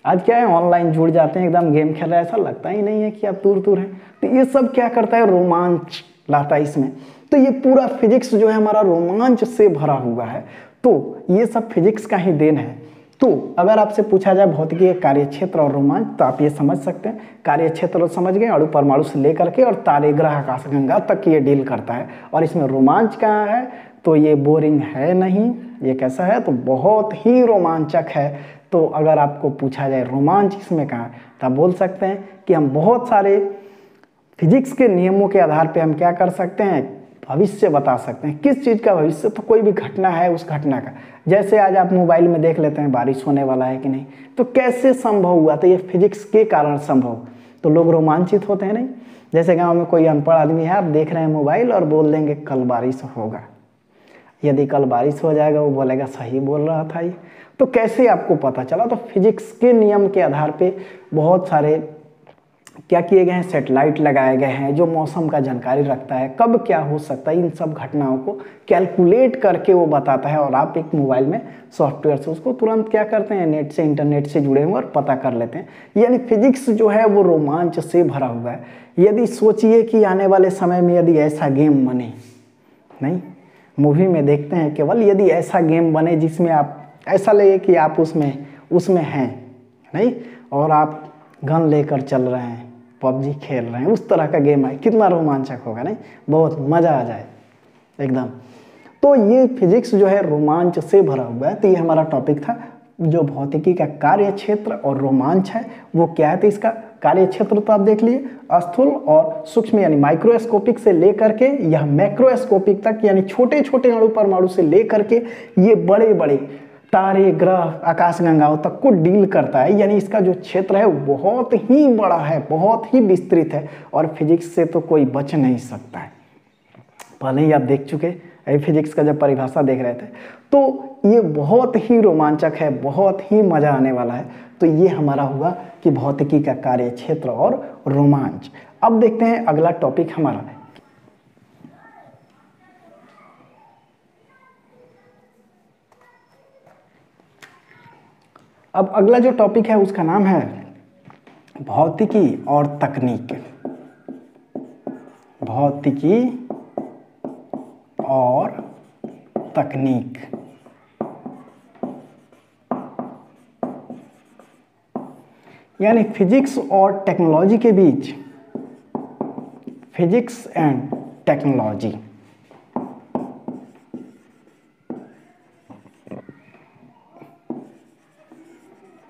आज क्या है, ऑनलाइन जुड़ जाते हैं, एकदम गेम खेल रहे हैं, ऐसा लगता ही नहीं है कि आप दूर दूर हैं। तो ये सब क्या करता है, रोमांच लाता है इसमें। तो ये पूरा फिजिक्स जो है हमारा रोमांच से भरा हुआ है। तो ये सब फिजिक्स का ही देन है। तो अगर आपसे पूछा जाए भौतिकी के कार्य क्षेत्र और रोमांच, तो आप ये समझ सकते हैं। कार्य क्षेत्र समझ गए, अणु परमाणु से लेकर के और तारे, ग्रह, आकाशगंगा तक ये डील करता है। और इसमें रोमांच कहाँ है, तो ये बोरिंग है नहीं। ये कैसा है, तो बहुत ही रोमांचक है। तो अगर आपको पूछा जाए रोमांच इसमें कहाँ है, तो आप बोल सकते हैं कि हम बहुत सारे फिजिक्स के नियमों के आधार पे हम क्या कर सकते हैं, भविष्य बता सकते हैं। किस चीज़ का भविष्य? तो कोई भी घटना है उस घटना का। जैसे आज आप मोबाइल में देख लेते हैं बारिश होने वाला है कि नहीं, तो कैसे संभव हुआ? तो ये फिजिक्स के कारण संभव। तो लोग रोमांचित होते हैं नहीं। जैसे गांव में कोई अनपढ़ आदमी है, आप देख रहे हैं मोबाइल और बोल देंगे कल बारिश होगा। यदि कल बारिश हो जाएगा, वो बोलेगा सही बोल रहा था ये। तो कैसे आपको पता चला? तो फिजिक्स के नियम के आधार पे बहुत सारे क्या किए गए हैं, सेटेलाइट लगाए गए हैं जो मौसम का जानकारी रखता है, कब क्या हो सकता है, इन सब घटनाओं को कैलकुलेट करके वो बताता है। और आप एक मोबाइल में सॉफ्टवेयर से उसको तुरंत क्या करते हैं, नेट से, इंटरनेट से जुड़े हुए और पता कर लेते हैं। यानी फिजिक्स जो है वो रोमांच से भरा हुआ है। यदि सोचिए कि आने वाले समय में यदि ऐसा गेम बने, नहीं मूवी में देखते हैं केवल, यदि ऐसा गेम बने जिसमें आप ऐसा लगे कि आप उसमें हैं नहीं, और आप गन लेकर चल रहे हैं, पबजी खेल रहे हैं, उस तरह का गेम है, कितना रोमांचक होगा नहीं, बहुत मज़ा आ जाए एकदम। तो ये फिजिक्स जो है रोमांच से भरा हुआ है। तो ये हमारा टॉपिक था, जो भौतिकी का कार्य क्षेत्र और रोमांच है वो क्या है। तो इसका कार्य क्षेत्र तो आप देख लिए, स्थूल और सूक्ष्म यानी माइक्रोस्कोपिक से लेकर के यह मैक्रोस्कोपिक तक, यानी छोटे छोटे अणु परमाणु से लेकर के ये बड़े बड़े तारे, ग्रह, आकाशगंगाओं तक को डील करता है। यानी इसका जो क्षेत्र है वो बहुत ही बड़ा है, बहुत ही विस्तृत है, और फिजिक्स से तो कोई बच नहीं सकता है। पहले ही आप देख चुके फिजिक्स का जब परिभाषा देख रहे थे, तो ये बहुत ही रोमांचक है, बहुत ही मजा आने वाला है। तो ये हमारा हुआ कि भौतिकी का कार्य क्षेत्र और रोमांच। अब देखते हैं अगला टॉपिक हमारा। अब अगला जो टॉपिक है उसका नाम है भौतिकी और तकनीक। भौतिकी और तकनीक। यानी फिजिक्स और टेक्नोलॉजी के बीच, physics and technology.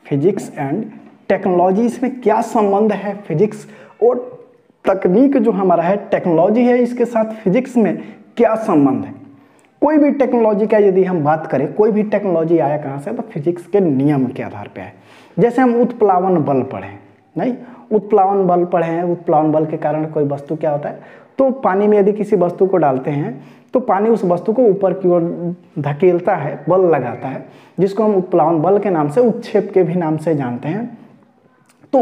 Physics and technology, इसमें क्या संबंध है? फिजिक्स और तकनीक जो हमारा है, टेक्नोलॉजी है, इसके साथ फिजिक्स में क्या संबंध है? कोई भी टेक्नोलॉजी का यदि हम बात करें, कोई भी टेक्नोलॉजी आया कहाँ से? तो फिजिक्स के नियम के आधार पे है। जैसे हम उत्प्लावन बल पढ़े नहीं, उत्प्लावन बल पढ़े हैं। उत्प्लावन बल के कारण कोई वस्तु क्या होता है, तो पानी में यदि किसी वस्तु को डालते हैं तो पानी उस वस्तु को ऊपर की ओर धकेलता है, बल लगाता है, जिसको हम उत्प्लावन बल के नाम से, उत्क्षेप के भी नाम से जानते हैं। तो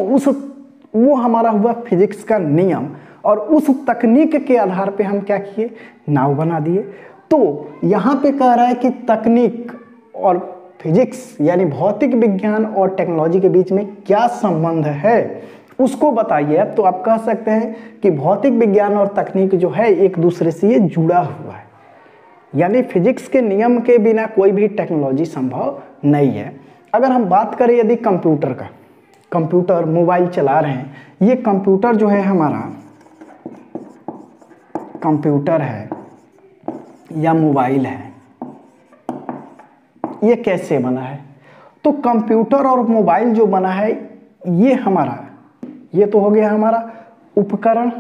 वो हमारा हुआ फिजिक्स का नियम, और उस तकनीक के आधार पे हम क्या किए, नाव बना दिए। तो यहाँ पे कह रहा है कि तकनीक और फिजिक्स यानी भौतिक विज्ञान और टेक्नोलॉजी के बीच में क्या संबंध है, उसको बताइए। अब तो आप कह सकते हैं कि भौतिक विज्ञान और तकनीक जो है एक दूसरे से ये जुड़ा हुआ है। यानी फिजिक्स के नियम के बिना कोई भी टेक्नोलॉजी संभव नहीं है। अगर हम बात करें यदि कंप्यूटर का, कंप्यूटर, मोबाइल चला रहे हैं, ये कंप्यूटर जो है हमारा, कंप्यूटर है या मोबाइल है, ये कैसे बना है? तो कंप्यूटर और मोबाइल जो बना है, ये हमारा, ये तो हो गया हमारा उपकरण,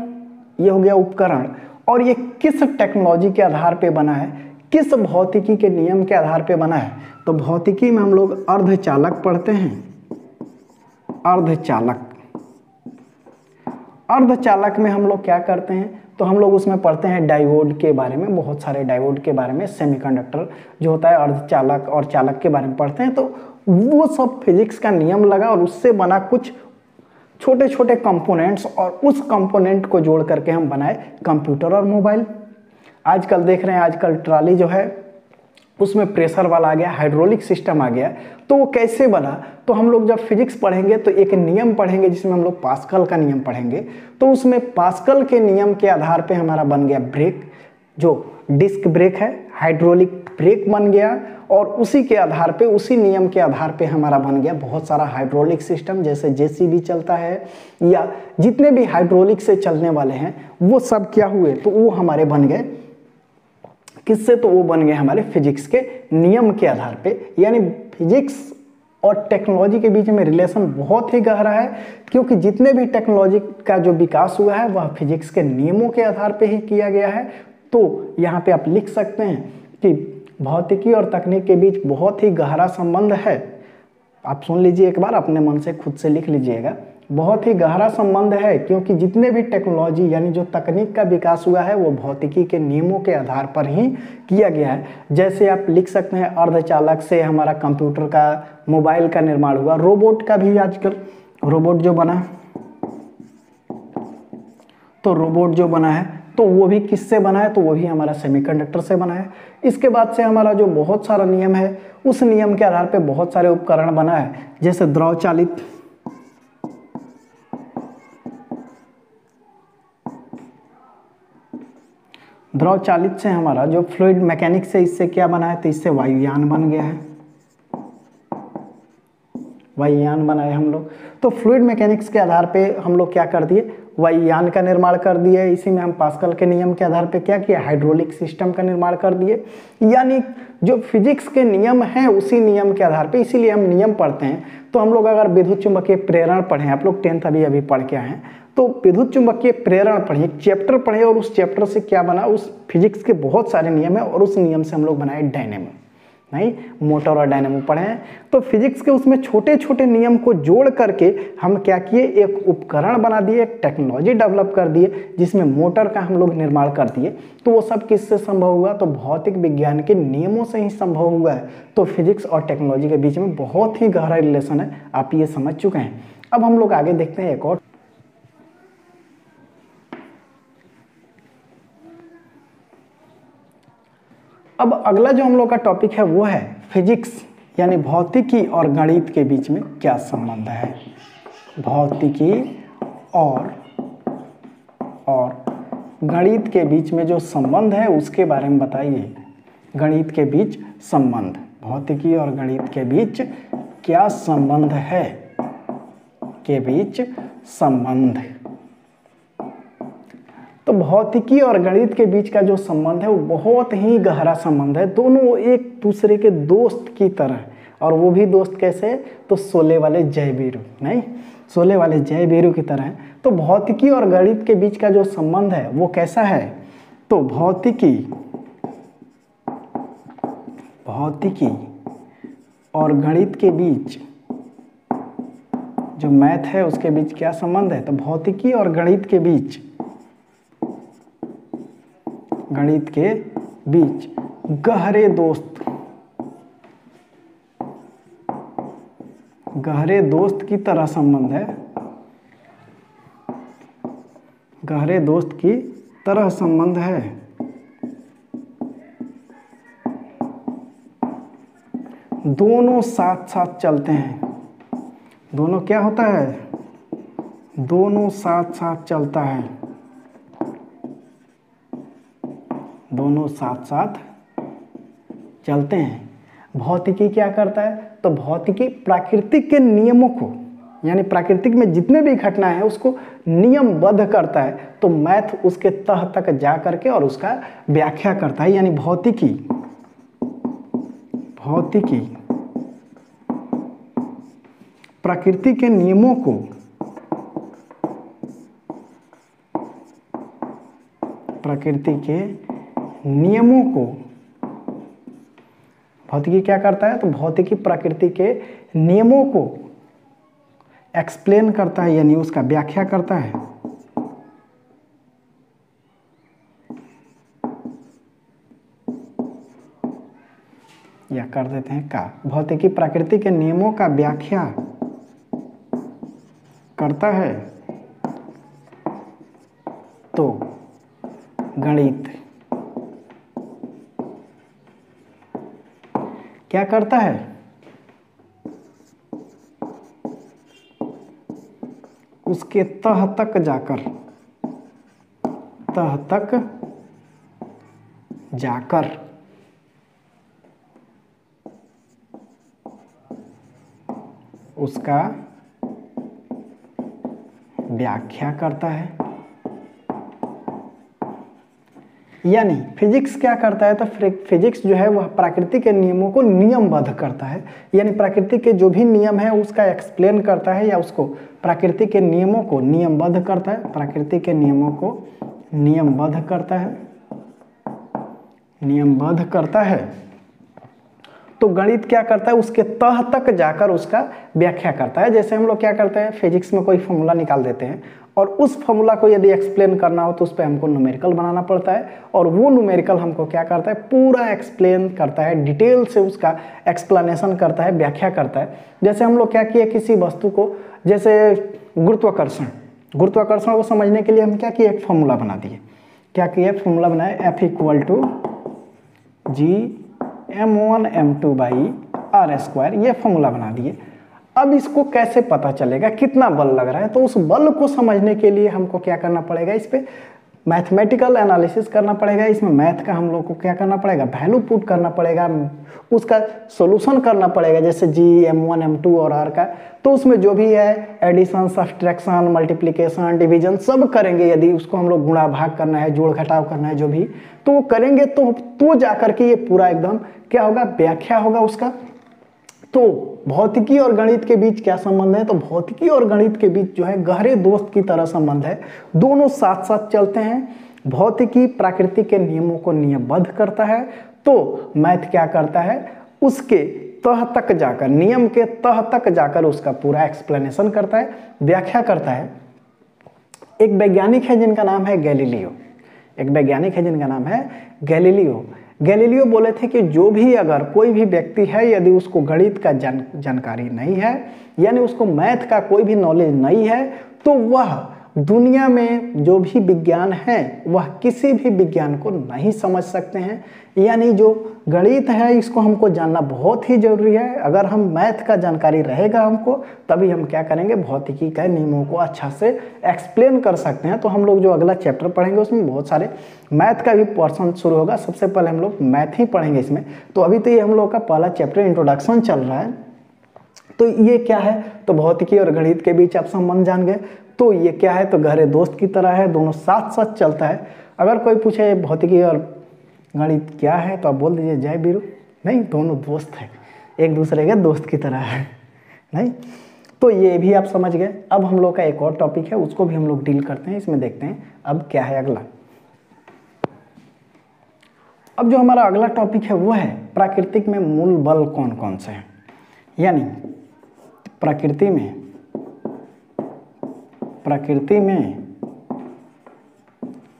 ये हो गया उपकरण, और ये किस टेक्नोलॉजी के आधार पे बना है, किस भौतिकी के नियम के आधार पे बना है? तो भौतिकी में हम लोग अर्धचालक पढ़ते हैं। अर्धचालक, अर्धचालक में हम लोग क्या करते हैं, तो हम लोग उसमें पढ़ते हैं डायोड के बारे में, बहुत सारे डायोड के बारे में, सेमीकंडक्टर जो होता है, अर्धचालक और चालक के बारे में पढ़ते हैं। तो वो सब फिजिक्स का नियम लगा और उससे बना कुछ छोटे छोटे कंपोनेंट्स, और उस कंपोनेंट को जोड़ करके हम बनाए कंप्यूटर और मोबाइल। आजकल देख रहे हैं, आजकल ट्रॉली जो है उसमें प्रेशर वाला आ गया, हाइड्रोलिक सिस्टम आ गया। तो वो कैसे बना? तो हम लोग जब फिजिक्स पढ़ेंगे तो एक नियम पढ़ेंगे जिसमें हम लोग पास्कल का नियम पढ़ेंगे। तो उसमें पास्कल के नियम के आधार पे हमारा बन गया ब्रेक, जो डिस्क ब्रेक है, हाइड्रोलिक ब्रेक बन गया, और उसी के आधार पे, उसी नियम के आधार पे हमारा बन गया बहुत सारा हाइड्रोलिक सिस्टम, जैसे जेसीबी चलता है या जितने भी हाइड्रोलिक से चलने वाले हैं वो सब क्या हुए, तो वो हमारे बन गए किससे? तो वो बन गए हमारे फिजिक्स के नियम के आधार पे। यानी फिजिक्स और टेक्नोलॉजी के बीच में रिलेशन बहुत ही गहरा है, क्योंकि जितने भी टेक्नोलॉजी का जो विकास हुआ है वह फिजिक्स के नियमों के आधार पे ही किया गया है। तो यहाँ पे आप लिख सकते हैं कि भौतिकी और तकनीक के बीच बहुत ही गहरा संबंध है। आप सुन लीजिए एक बार, अपने मन से खुद से लिख लीजिएगा। बहुत ही गहरा संबंध है, क्योंकि जितने भी टेक्नोलॉजी यानी जो तकनीक का विकास हुआ है वो भौतिकी के नियमों के आधार पर ही किया गया है। जैसे आप लिख सकते हैं अर्धचालक से हमारा कंप्यूटर का, मोबाइल का निर्माण हुआ, रोबोट का भी आजकल रोबोट जो बना, तो रोबोट जो बना है तो वो भी किससे बना है, तो वो भी हमारा सेमीकंडक्टर से बना है। इसके बाद से हमारा जो बहुत सारा नियम है, उस नियम के आधार पे बहुत सारे उपकरण बना है, जैसे द्रव चालित, द्रव चालित से हमारा जो फ्लूइड मैकेनिक्स से इससे क्या बना है, तो इससे वायुयान बन गया है, वायुयान बनाए हम लोग। तो फ्लूइड मैकेनिक्स के आधार पे हम लोग क्या कर दिए, वायुयान का निर्माण कर दिए। इसी में हम पास्कल के नियम के आधार पे क्या किया, हाइड्रोलिक सिस्टम का निर्माण कर दिए। यानी जो फिजिक्स के नियम हैं उसी नियम के आधार पे, इसीलिए हम नियम पढ़ते हैं। तो हम लोग अगर विद्युत चुंबकीय प्रेरण पढ़ें, आप लोग 10th अभी पढ़ के आए हैं, तो विद्युत चुंबकीय प्रेरण पढ़िए, चैप्टर पढ़े और उस चैप्टर से क्या बना, उस फिजिक्स के बहुत सारे नियम है और उस नियम से हम लोग बनाए डायनेमो, नहीं मोटर और डायनेमो पढ़े हैं। तो फिजिक्स के उसमें छोटे छोटे नियम को जोड़ करके हम क्या किए, एक उपकरण बना दिए, एक टेक्नोलॉजी डेवलप कर दिए, जिसमें मोटर का हम लोग निर्माण कर दिए। तो वो सब किससे संभव हुआ, तो भौतिक विज्ञान के नियमों से ही संभव हुआ है। तो फिजिक्स और टेक्नोलॉजी के बीच में बहुत ही गहरा रिलेशन है, आप ये समझ चुके हैं। अब हम लोग आगे देखते हैं एक और। अब अगला जो हम लोग का टॉपिक है वो है फिजिक्स, यानी भौतिकी और गणित के बीच में क्या संबंध है। भौतिकी और गणित के बीच में जो संबंध है उसके बारे में बताइए। गणित के बीच संबंध, भौतिकी और गणित के बीच क्या संबंध है, के बीच संबंध। तो भौतिकी और गणित के बीच का जो संबंध है वो बहुत ही गहरा संबंध है। दोनों एक दूसरे के दोस्त की तरह, और वो भी दोस्त कैसे, तो शोले वाले जय वीरू, नहीं शोले वाले जय वीरू की तरह है। तो भौतिकी और गणित के बीच का जो संबंध है वो कैसा है, तो भौतिकी और गणित के बीच जो मैथ है उसके बीच क्या संबंध है, तो भौतिकी और गणित के बीच गहरे दोस्त की तरह संबंध है, गहरे दोस्त की तरह संबंध है। दोनों साथ साथ चलते हैं, दोनों क्या होता है, दोनों साथ साथ चलता है, दोनों साथ साथ चलते हैं। भौतिकी क्या करता है, तो भौतिकी प्राकृतिक के नियमों को, यानी प्राकृतिक में जितने भी घटनाएं हैं उसको नियमबद्ध करता है। तो मैथ उसके तह तक जा करके और उसका व्याख्या करता है। यानी भौतिकी प्रकृति के नियमों को भौतिकी क्या करता है, तो भौतिकी प्रकृति के नियमों को एक्सप्लेन करता है, यानी उसका व्याख्या करता है। या कर देते हैं का, भौतिकी प्रकृति के नियमों का व्याख्या करता है। तो गणित क्या करता है, उसके तह तक जाकर उसका व्याख्या करता है। यानी फिजिक्स क्या करता है, तो फिजिक्स जो है वह प्रकृति के नियमों को नियमबद्ध करता है। यानी प्रकृति के जो भी नियम है उसका एक्सप्लेन करता है, या उसको प्रकृति के नियमों को नियमबद्ध करता है, प्रकृति के नियमों को नियमबद्ध करता है। नियमबद्ध करता है तो गणित क्या करता है, उसके तह तक जाकर उसका व्याख्या करता है। जैसे हम लोग क्या करते हैं, फिजिक्स में कोई फॉर्मूला निकाल देते हैं और उस फॉर्मूला को यदि एक्सप्लेन करना हो तो उस पर हमको न्यूमेरिकल बनाना पड़ता है और वो न्यूमेरिकल हमको क्या करता है, पूरा एक्सप्लेन करता है, डिटेल से उसका एक्सप्लेनेशन करता है, व्याख्या करता है। जैसे हम लोग क्या किए, किसी वस्तु को, जैसे गुरुत्वाकर्षण को समझने के लिए हम क्या किए, एक फॉर्मूला बना दिए। क्या किए, फॉर्मूला बनाए, F = G m1m2/r², ये फॉर्मूला बना दिए। अब इसको कैसे पता चलेगा कितना बल लग रहा है, तो उस बल को समझने के लिए हमको क्या करना पड़ेगा, इस पे मैथमेटिकल एनालिसिस करना पड़ेगा। इसमें मैथ का हम लोग को क्या करना पड़ेगा, वैल्यू पुट करना पड़ेगा, उसका सॉल्यूशन करना पड़ेगा। जैसे G m1 m2 और r का, तो उसमें जो भी है एडिशन, सब्सट्रैक्शन, मल्टीप्लिकेशन, डिवीजन सब करेंगे। यदि उसको हम लोग गुणा भाग करना है, जोड़ घटाव करना है, जो भी तो वो करेंगे तो जाकर के ये पूरा एकदम क्या होगा, व्याख्या होगा उसका। तो भौतिकी और गणित के बीच क्या संबंध है, तो भौतिकी और गणित के बीच जो है गहरे दोस्त की तरह संबंध है, दोनों साथ साथ चलते हैं। भौतिकी प्रकृति के नियमों को नियमबद्ध करता है तो मैथ क्या करता है, उसके तह तक जाकर, नियम के तह तक जाकर उसका पूरा एक्सप्लेनेशन करता है, व्याख्या करता है। एक वैज्ञानिक है जिनका नाम है गैलीलियो, गैलीलियो बोले थे कि जो भी अगर कोई भी व्यक्ति है, यदि उसको गणित का जानकारी नहीं है, यानी उसको मैथ का कोई भी नॉलेज नहीं है, तो वह दुनिया में जो भी विज्ञान है वह किसी भी विज्ञान को नहीं समझ सकते हैं। यानी जो गणित है इसको हमको जानना बहुत ही जरूरी है। अगर हम मैथ का जानकारी रहेगा हमको, तभी हम क्या करेंगे, भौतिकी के नियमों को अच्छा से एक्सप्लेन कर सकते हैं। तो हम लोग जो अगला चैप्टर पढ़ेंगे उसमें बहुत सारे मैथ का भी पोर्शन शुरू होगा। सबसे पहले हम लोग मैथ ही पढ़ेंगे इसमें। तो अभी तो ये हम लोग का पहला चैप्टर इंट्रोडक्शन चल रहा है। तो ये क्या है, तो भौतिकी और गणित के बीच आप संबंध जान गए। तो ये क्या है, तो गहरे दोस्त की तरह है, दोनों साथ साथ चलता है। अगर कोई पूछे भौतिकी और गणित क्या है, तो आप बोल दीजिए जय बीरू, नहीं, दोनों दोस्त हैं, एक दूसरे के दोस्त की तरह है, नहीं। तो ये भी आप समझ गए। अब हम लोग का एक और टॉपिक है, उसको भी हम लोग डील करते हैं। इसमें देखते हैं अब क्या है अगला। अब जो हमारा अगला टॉपिक है वो है प्राकृतिक में मूल बल कौन कौन से हैं। यानी प्रकृति में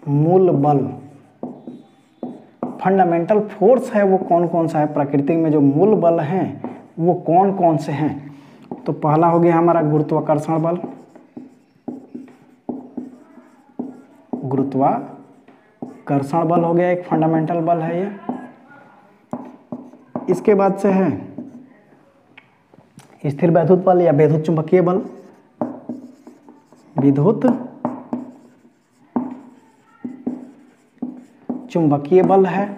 मूल बल, फंडामेंटल फोर्स है वो कौन कौन सा है, प्रकृति में जो मूल बल हैं वो कौन कौन से हैं। तो पहला हो गया हमारा गुरुत्वाकर्षण बल, गुरुत्वाकर्षण बल हो गया, एक फंडामेंटल बल है ये। इसके बाद से है स्थिर वैद्युत बल या विद्युत चुंबकीय बल, विद्युत चुंबकीय बल है।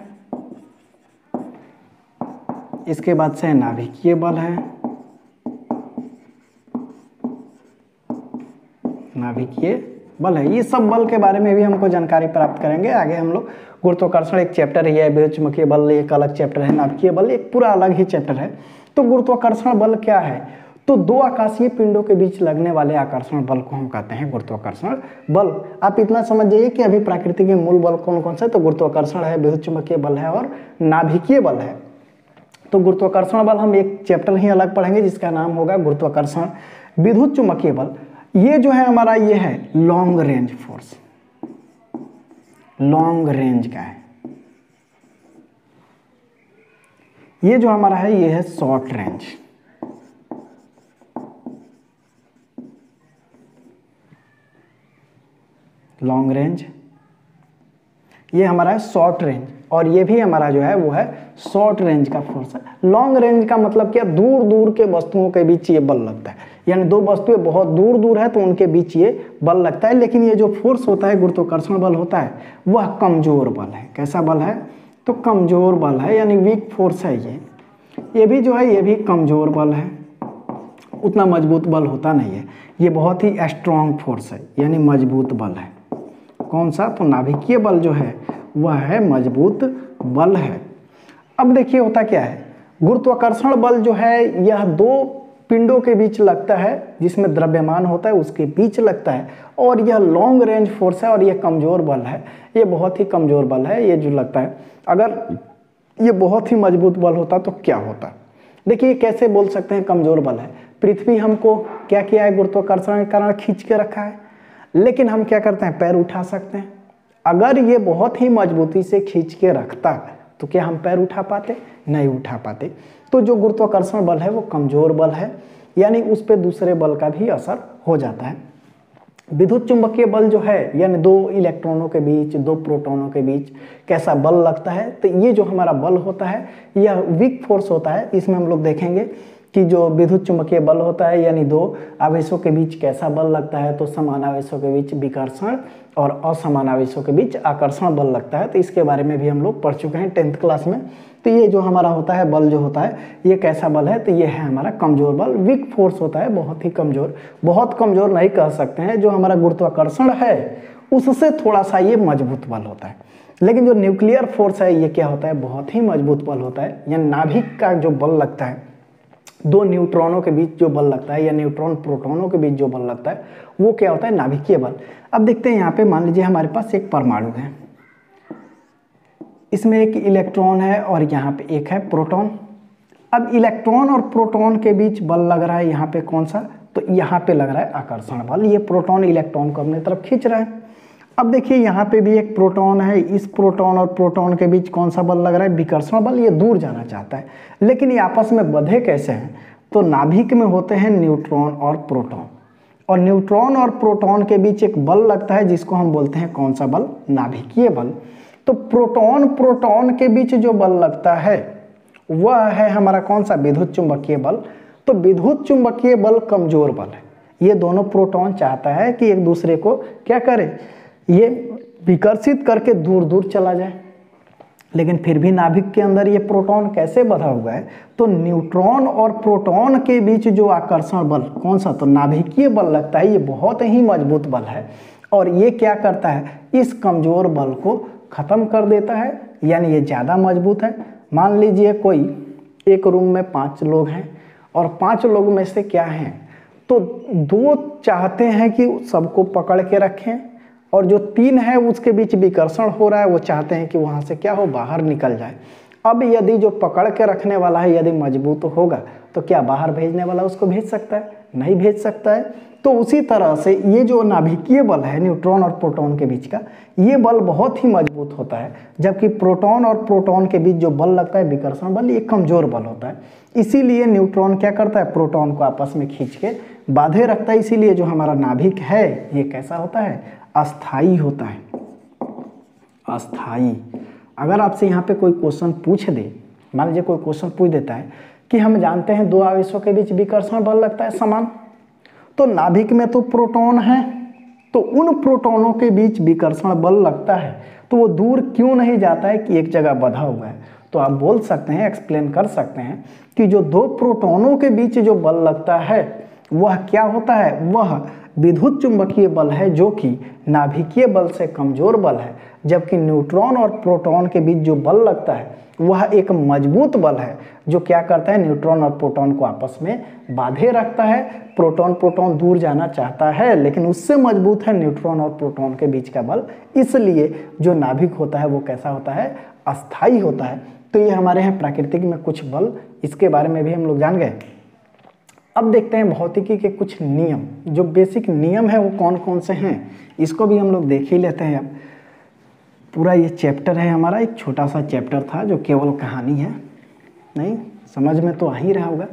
इसके बाद से नाभिकीय बल है, नाभिकीय बल है। ये सब बल के बारे में भी हमको जानकारी प्राप्त करेंगे आगे हम लोग। गुरुत्वाकर्षण एक चैप्टर ही है, विद्युत चुंबकीय बल एक अलग चैप्टर है, नाभिकीय बल एक पूरा अलग ही चैप्टर है। तो गुरुत्वाकर्षण बल क्या है, तो दो आकाशीय पिंडों के बीच लगने वाले आकर्षण बल को हम कहते हैं गुरुत्वाकर्षण बल। आप इतना समझ जाइए कि अभी प्रकृति के मूल बल कौन कौन से, तो गुरुत्वाकर्षण है, विद्युत चुंबकीय बल है और नाभिकीय बल है। तो गुरुत्वाकर्षण बल हम एक चैप्टर ही अलग पढ़ेंगे जिसका नाम होगा गुरुत्वाकर्षण। विद्युत चुंबकीय बल ये जो है हमारा, ये है long range force, long range का है। ये जो हमारा है ये है शॉर्ट रेंज। लॉन्ग रेंज ये हमारा है शॉर्ट रेंज, और ये भी हमारा जो है वो है शॉर्ट रेंज का फोर्स है। लॉन्ग रेंज का मतलब क्या, दूर दूर के वस्तुओं के बीच ये बल लगता है। यानी दो वस्तुएं बहुत दूर दूर है तो उनके बीच ये बल लगता है। लेकिन ये जो फोर्स होता है, गुरुत्वाकर्षण बल होता है, वह कमजोर बल है। कैसा बल है, तो कमजोर बल है, यानी वीक फोर्स है ये भी जो है ये भी कमजोर बल है, उतना मजबूत बल होता नहीं है। ये बहुत ही स्ट्रॉन्ग फोर्स है, यानी मजबूत बल है। कौन सा, तो नाभिकीय बल जो है वह है मजबूत बल है। अब देखिए होता क्या है, गुरुत्वाकर्षण बल जो है यह दो पिंडों के बीच लगता है, जिसमें द्रव्यमान होता है उसके बीच लगता है, और यह लॉन्ग रेंज फोर्स है और यह कमज़ोर बल है, ये बहुत ही कमज़ोर बल है ये जो लगता है। अगर ये बहुत ही मजबूत बल होता तो क्या होता? देखिए कैसे बोल सकते हैं कमज़ोर बल है। पृथ्वी हमको क्या किया है, गुरुत्वाकर्षण के कारण खींच के रखा है, लेकिन हम क्या करते हैं, पैर उठा सकते हैं। अगर ये बहुत ही मजबूती से खींच के रखता तो क्या हम पैर उठा पाते? नहीं उठा पाते। तो जो गुरुत्वाकर्षण बल है वो कमज़ोर बल है, यानी उस पर दूसरे बल का भी असर हो जाता है। विद्युत चुंबकीय बल जो है, यानी दो इलेक्ट्रॉनों के बीच, दो प्रोटॉनों के बीच कैसा बल लगता है, तो ये जो हमारा बल होता है यह वीक फोर्स होता है। इसमें हम लोग देखेंगे कि जो विद्युत चुंबकीय बल होता है, यानी दो आवेशों के बीच कैसा बल लगता है, तो समान आवेशों के बीच विकर्षण और असमान आवेशों के बीच आकर्षण बल लगता है। तो इसके बारे में भी हम लोग पढ़ चुके हैं 10th क्लास में। तो ये जो हमारा होता है बल जो होता है ये कैसा बल है, तो ये है हमारा कमज़ोर बल, वीक फोर्स होता है, बहुत ही कमज़ोर। बहुत कमज़ोर नहीं कह सकते हैं, जो हमारा गुरुत्वाकर्षण है उससे थोड़ा सा ये मजबूत बल होता है। लेकिन जो न्यूक्लियर फोर्स है ये क्या होता है, बहुत ही मजबूत बल होता है। या नाभिक का जो बल लगता है, दो न्यूट्रॉनों के बीच जो बल लगता है या न्यूट्रॉन प्रोटॉनों के बीच जो बल लगता है वो क्या होता है, नाभिकीय बल। अब देखते हैं यहाँ पे, मान लीजिए हमारे पास एक परमाणु है, इसमें एक इलेक्ट्रॉन है और यहाँ पे एक है प्रोटॉन। अब इलेक्ट्रॉन और प्रोटॉन के बीच बल लग रहा है यहाँ पे कौन सा, तो यहाँ पे लग रहा है आकर्षण बल। ये प्रोटॉन इलेक्ट्रॉन को अपनी तरफ खींच रहा है। अब देखिए यहाँ पे भी एक प्रोटॉन है, इस प्रोटॉन और प्रोटॉन के बीच कौन सा बल लग रहा है, विकर्षण बल। ये दूर जाना चाहता है, लेकिन ये आपस में बंधे कैसे हैं, तो नाभिक में होते हैं न्यूट्रॉन और प्रोटॉन, और न्यूट्रॉन और प्रोटॉन के बीच एक बल लगता है जिसको हम बोलते हैं कौन सा बल, नाभिकीय बल। तो प्रोटॉन के बीच जो बल लगता है वह है हमारा कौन सा, विद्युत चुंबकीय बल। तो विद्युत चुंबकीय बल कमजोर बल है। ये दोनों प्रोटॉन चाहता है कि एक दूसरे को क्या करे, ये विकर्षित करके दूर दूर चला जाए, लेकिन फिर भी नाभिक के अंदर ये प्रोटॉन कैसे बंधा हुआ है, तो न्यूट्रॉन और प्रोटॉन के बीच जो आकर्षण बल कौन सा, तो नाभिकीय बल लगता है। ये बहुत ही मजबूत बल है और ये क्या करता है, इस कमजोर बल को खत्म कर देता है, यानी ये ज़्यादा मजबूत है। मान लीजिए कोई एक रूम में 5 लोग हैं और 5 लोग में से क्या हैं, तो 2 चाहते हैं कि सबको पकड़ के रखें, और जो 3 है उसके बीच विकर्षण हो रहा है, वो चाहते हैं कि वहाँ से क्या हो, बाहर निकल जाए। अब यदि जो पकड़ के रखने वाला है यदि मजबूत होगा तो क्या बाहर भेजने वाला उसको भेज सकता है, नहीं भेज सकता है। तो उसी तरह से ये जो नाभिकीय बल है न्यूट्रॉन और प्रोटॉन के बीच का, ये बल बहुत ही मजबूत होता है, जबकि प्रोटॉन और प्रोटॉन के बीच जो बल लगता है विकर्षण बल, ये कमजोर बल होता है। इसीलिए न्यूट्रॉन क्या करता है, प्रोटॉन को आपस में खींच के बांधे रखता है। इसीलिए जो हमारा नाभिक है ये कैसा होता है, अस्थाई होता है, अस्थाई। अगर आपसे यहाँ पे कोई क्वेश्चन पूछ दे, मान लीजिए कोई क्वेश्चन पूछ देता है कि हम जानते हैं 2 आवेशों के बीच विकर्षण बल लगता है समान, तो नाभिक में तो प्रोटॉन है, तो उन प्रोटॉनों के बीच विकर्षण बल लगता है, तो वो दूर क्यों नहीं जाता है कि एक जगह बंधा हुआ है। तो आप बोल सकते हैं, एक्सप्लेन कर सकते हैं कि जो 2 प्रोटॉनों के बीच जो बल लगता है वह क्या होता है, वह विद्युत चुंबकीय बल है, जो कि नाभिकीय बल से कमजोर बल है। जबकि न्यूट्रॉन और प्रोटॉन के बीच जो बल लगता है वह एक मजबूत बल है, जो क्या करता है, न्यूट्रॉन और प्रोटॉन को आपस में बांधे रखता है। प्रोटॉन दूर जाना चाहता है, लेकिन उससे मजबूत है न्यूट्रॉन और प्रोटॉन के बीच का बल। इसलिए जो नाभिक होता है वो कैसा होता है, अस्थाई होता है। तो ये हमारे यहाँ प्राकृतिक में कुछ बल, इसके बारे में भी हम लोग जान गए। अब देखते हैं भौतिकी के कुछ नियम, जो बेसिक नियम है वो कौन कौन से हैं, इसको भी हम लोग देख ही लेते हैं। अब पूरा ये चैप्टर है हमारा, एक छोटा सा चैप्टर था जो केवल कहानी है, नहीं समझ में तो आ ही रहा होगा।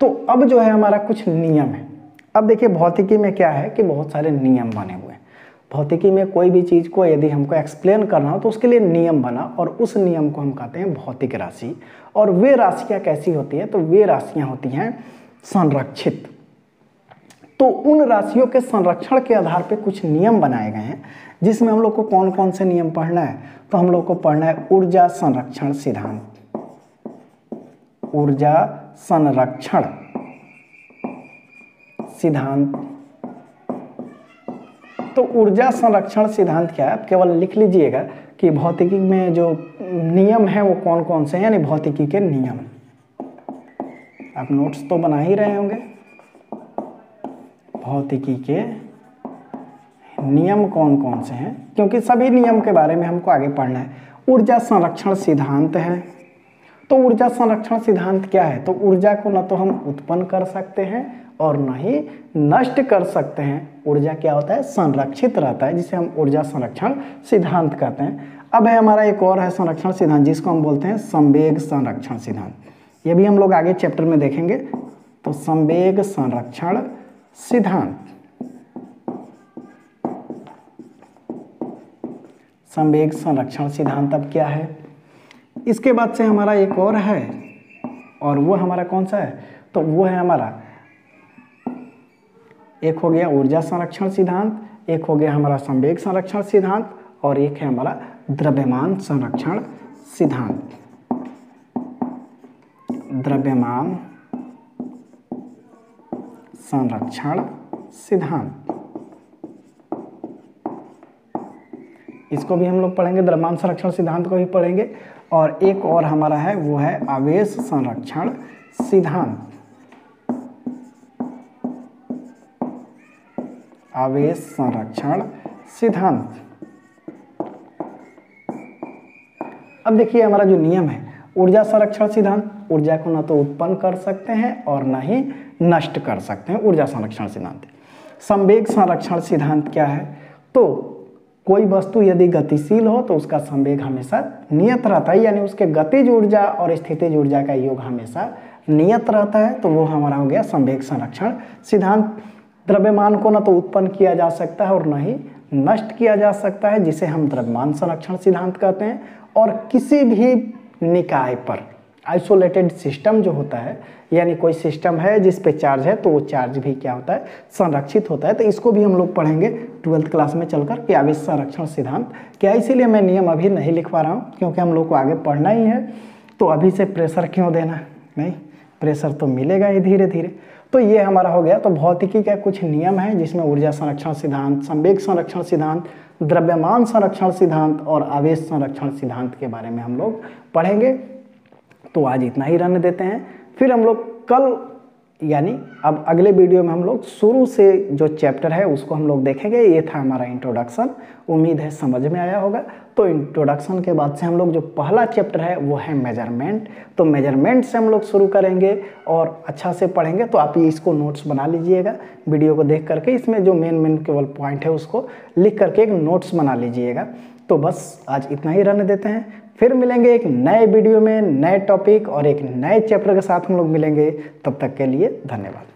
तो अब जो है हमारा कुछ नियम है। अब देखिए भौतिकी में क्या है कि बहुत सारे नियम बने हुए हैं। भौतिकी में कोई भी चीज़ को यदि हमको एक्सप्लेन करना हो तो उसके लिए नियम बना, और उस नियम को हम कहते हैं भौतिक राशि। और वे राशियाँ कैसी होती है, तो वे राशियाँ होती हैं संरक्षित। तो उन राशियों के संरक्षण के आधार पे कुछ नियम बनाए गए हैं, जिसमें हम लोग को कौन कौन से नियम पढ़ना है, तो हम लोग को पढ़ना है ऊर्जा संरक्षण सिद्धांत। ऊर्जा संरक्षण सिद्धांत। तो ऊर्जा संरक्षण सिद्धांत क्या है, आप केवल लिख लीजिएगा कि भौतिकी में जो नियम है वो कौन कौन से हैं, यानी भौतिकी के नियम। आप नोट्स तो बना ही रहे होंगे। भौतिकी के नियम कौन कौन से हैं, क्योंकि सभी नियम के बारे में हमको आगे पढ़ना है। ऊर्जा संरक्षण सिद्धांत है। तो ऊर्जा संरक्षण सिद्धांत क्या है? तो ऊर्जा को न तो हम उत्पन्न कर सकते हैं और न ही नष्ट कर सकते हैं। ऊर्जा क्या होता है? संरक्षित रहता है, जिसे हम ऊर्जा संरक्षण सिद्धांत कहते हैं। अब है हमारा एक और है संरक्षण सिद्धांत, जिसको हम बोलते हैं संवेग संरक्षण सिद्धांत। ये भी हम लोग आगे चैप्टर में देखेंगे। तो संवेग संरक्षण सिद्धांत, संवेग संरक्षण सिद्धांत अब क्या है? इसके बाद से हमारा एक और है, और वो हमारा कौन सा है? तो वो है हमारा, एक हो गया ऊर्जा संरक्षण सिद्धांत, एक हो गया हमारा संवेग संरक्षण सिद्धांत, और एक है हमारा द्रव्यमान संरक्षण सिद्धांत। द्रव्यमान संरक्षण सिद्धांत, इसको भी हम लोग पढ़ेंगे, द्रव्यमान संरक्षण सिद्धांत को भी पढ़ेंगे। और एक और हमारा है, वो है आवेश संरक्षण सिद्धांत। आवेश संरक्षण सिद्धांत। अब देखिए हमारा जो नियम है, ऊर्जा संरक्षण सिद्धांत, ऊर्जा को न तो उत्पन्न कर सकते हैं और न ही नष्ट कर सकते हैं, ऊर्जा संरक्षण सिद्धांत। संवेग संरक्षण सिद्धांत क्या है? तो कोई वस्तु यदि गतिशील हो तो उसका संवेग हमेशा नियत रहता है, यानी उसके गतिज ऊर्जा और स्थितिज ऊर्जा का योग हमेशा नियत रहता है। तो वो हमारा हो गया संवेग संरक्षण सिद्धांत। द्रव्यमान को न तो उत्पन्न किया जा सकता है और न ही नष्ट किया जा सकता है, जिसे हम द्रव्यमान संरक्षण सिद्धांत कहते हैं। और किसी भी निकाय पर आइसोलेटेड सिस्टम जो होता है, यानी कोई सिस्टम है जिस पे चार्ज है, तो वो चार्ज भी क्या होता है? संरक्षित होता है। तो इसको भी हम लोग पढ़ेंगे 12th क्लास में चलकर कि आवेश संरक्षण सिद्धांत क्या है। इसीलिए मैं नियम अभी नहीं लिखवा रहा हूँ, क्योंकि हम लोग को आगे पढ़ना ही है। तो अभी से प्रेशर क्यों देना? नहीं, प्रेशर तो मिलेगा ही धीरे धीरे। तो ये हमारा हो गया। तो भौतिकी का कुछ नियम है, जिसमें ऊर्जा संरक्षण सिद्धांत, संवेग संरक्षण सिद्धांत, द्रव्यमान संरक्षण सिद्धांत और आवेश संरक्षण सिद्धांत के बारे में हम लोग पढ़ेंगे। तो आज इतना ही रहने देते हैं। फिर हम लोग कल, यानी अब अगले वीडियो में हम लोग शुरू से जो चैप्टर है उसको हम लोग देखेंगे। ये था हमारा इंट्रोडक्शन, उम्मीद है समझ में आया होगा। तो इंट्रोडक्शन के बाद से हम लोग जो पहला चैप्टर है वो है मेजरमेंट। तो मेजरमेंट से हम लोग शुरू करेंगे और अच्छा से पढ़ेंगे। तो आप ये इसको नोट्स बना लीजिएगा वीडियो को देख करके। इसमें जो मेन केवल पॉइंट है उसको लिख करके एक नोट्स बना लीजिएगा। तो बस आज इतना ही रहने देते हैं। फिर मिलेंगे एक नए वीडियो में, नए टॉपिक और एक नए चैप्टर के साथ हम लोग मिलेंगे। तब तक के लिए धन्यवाद।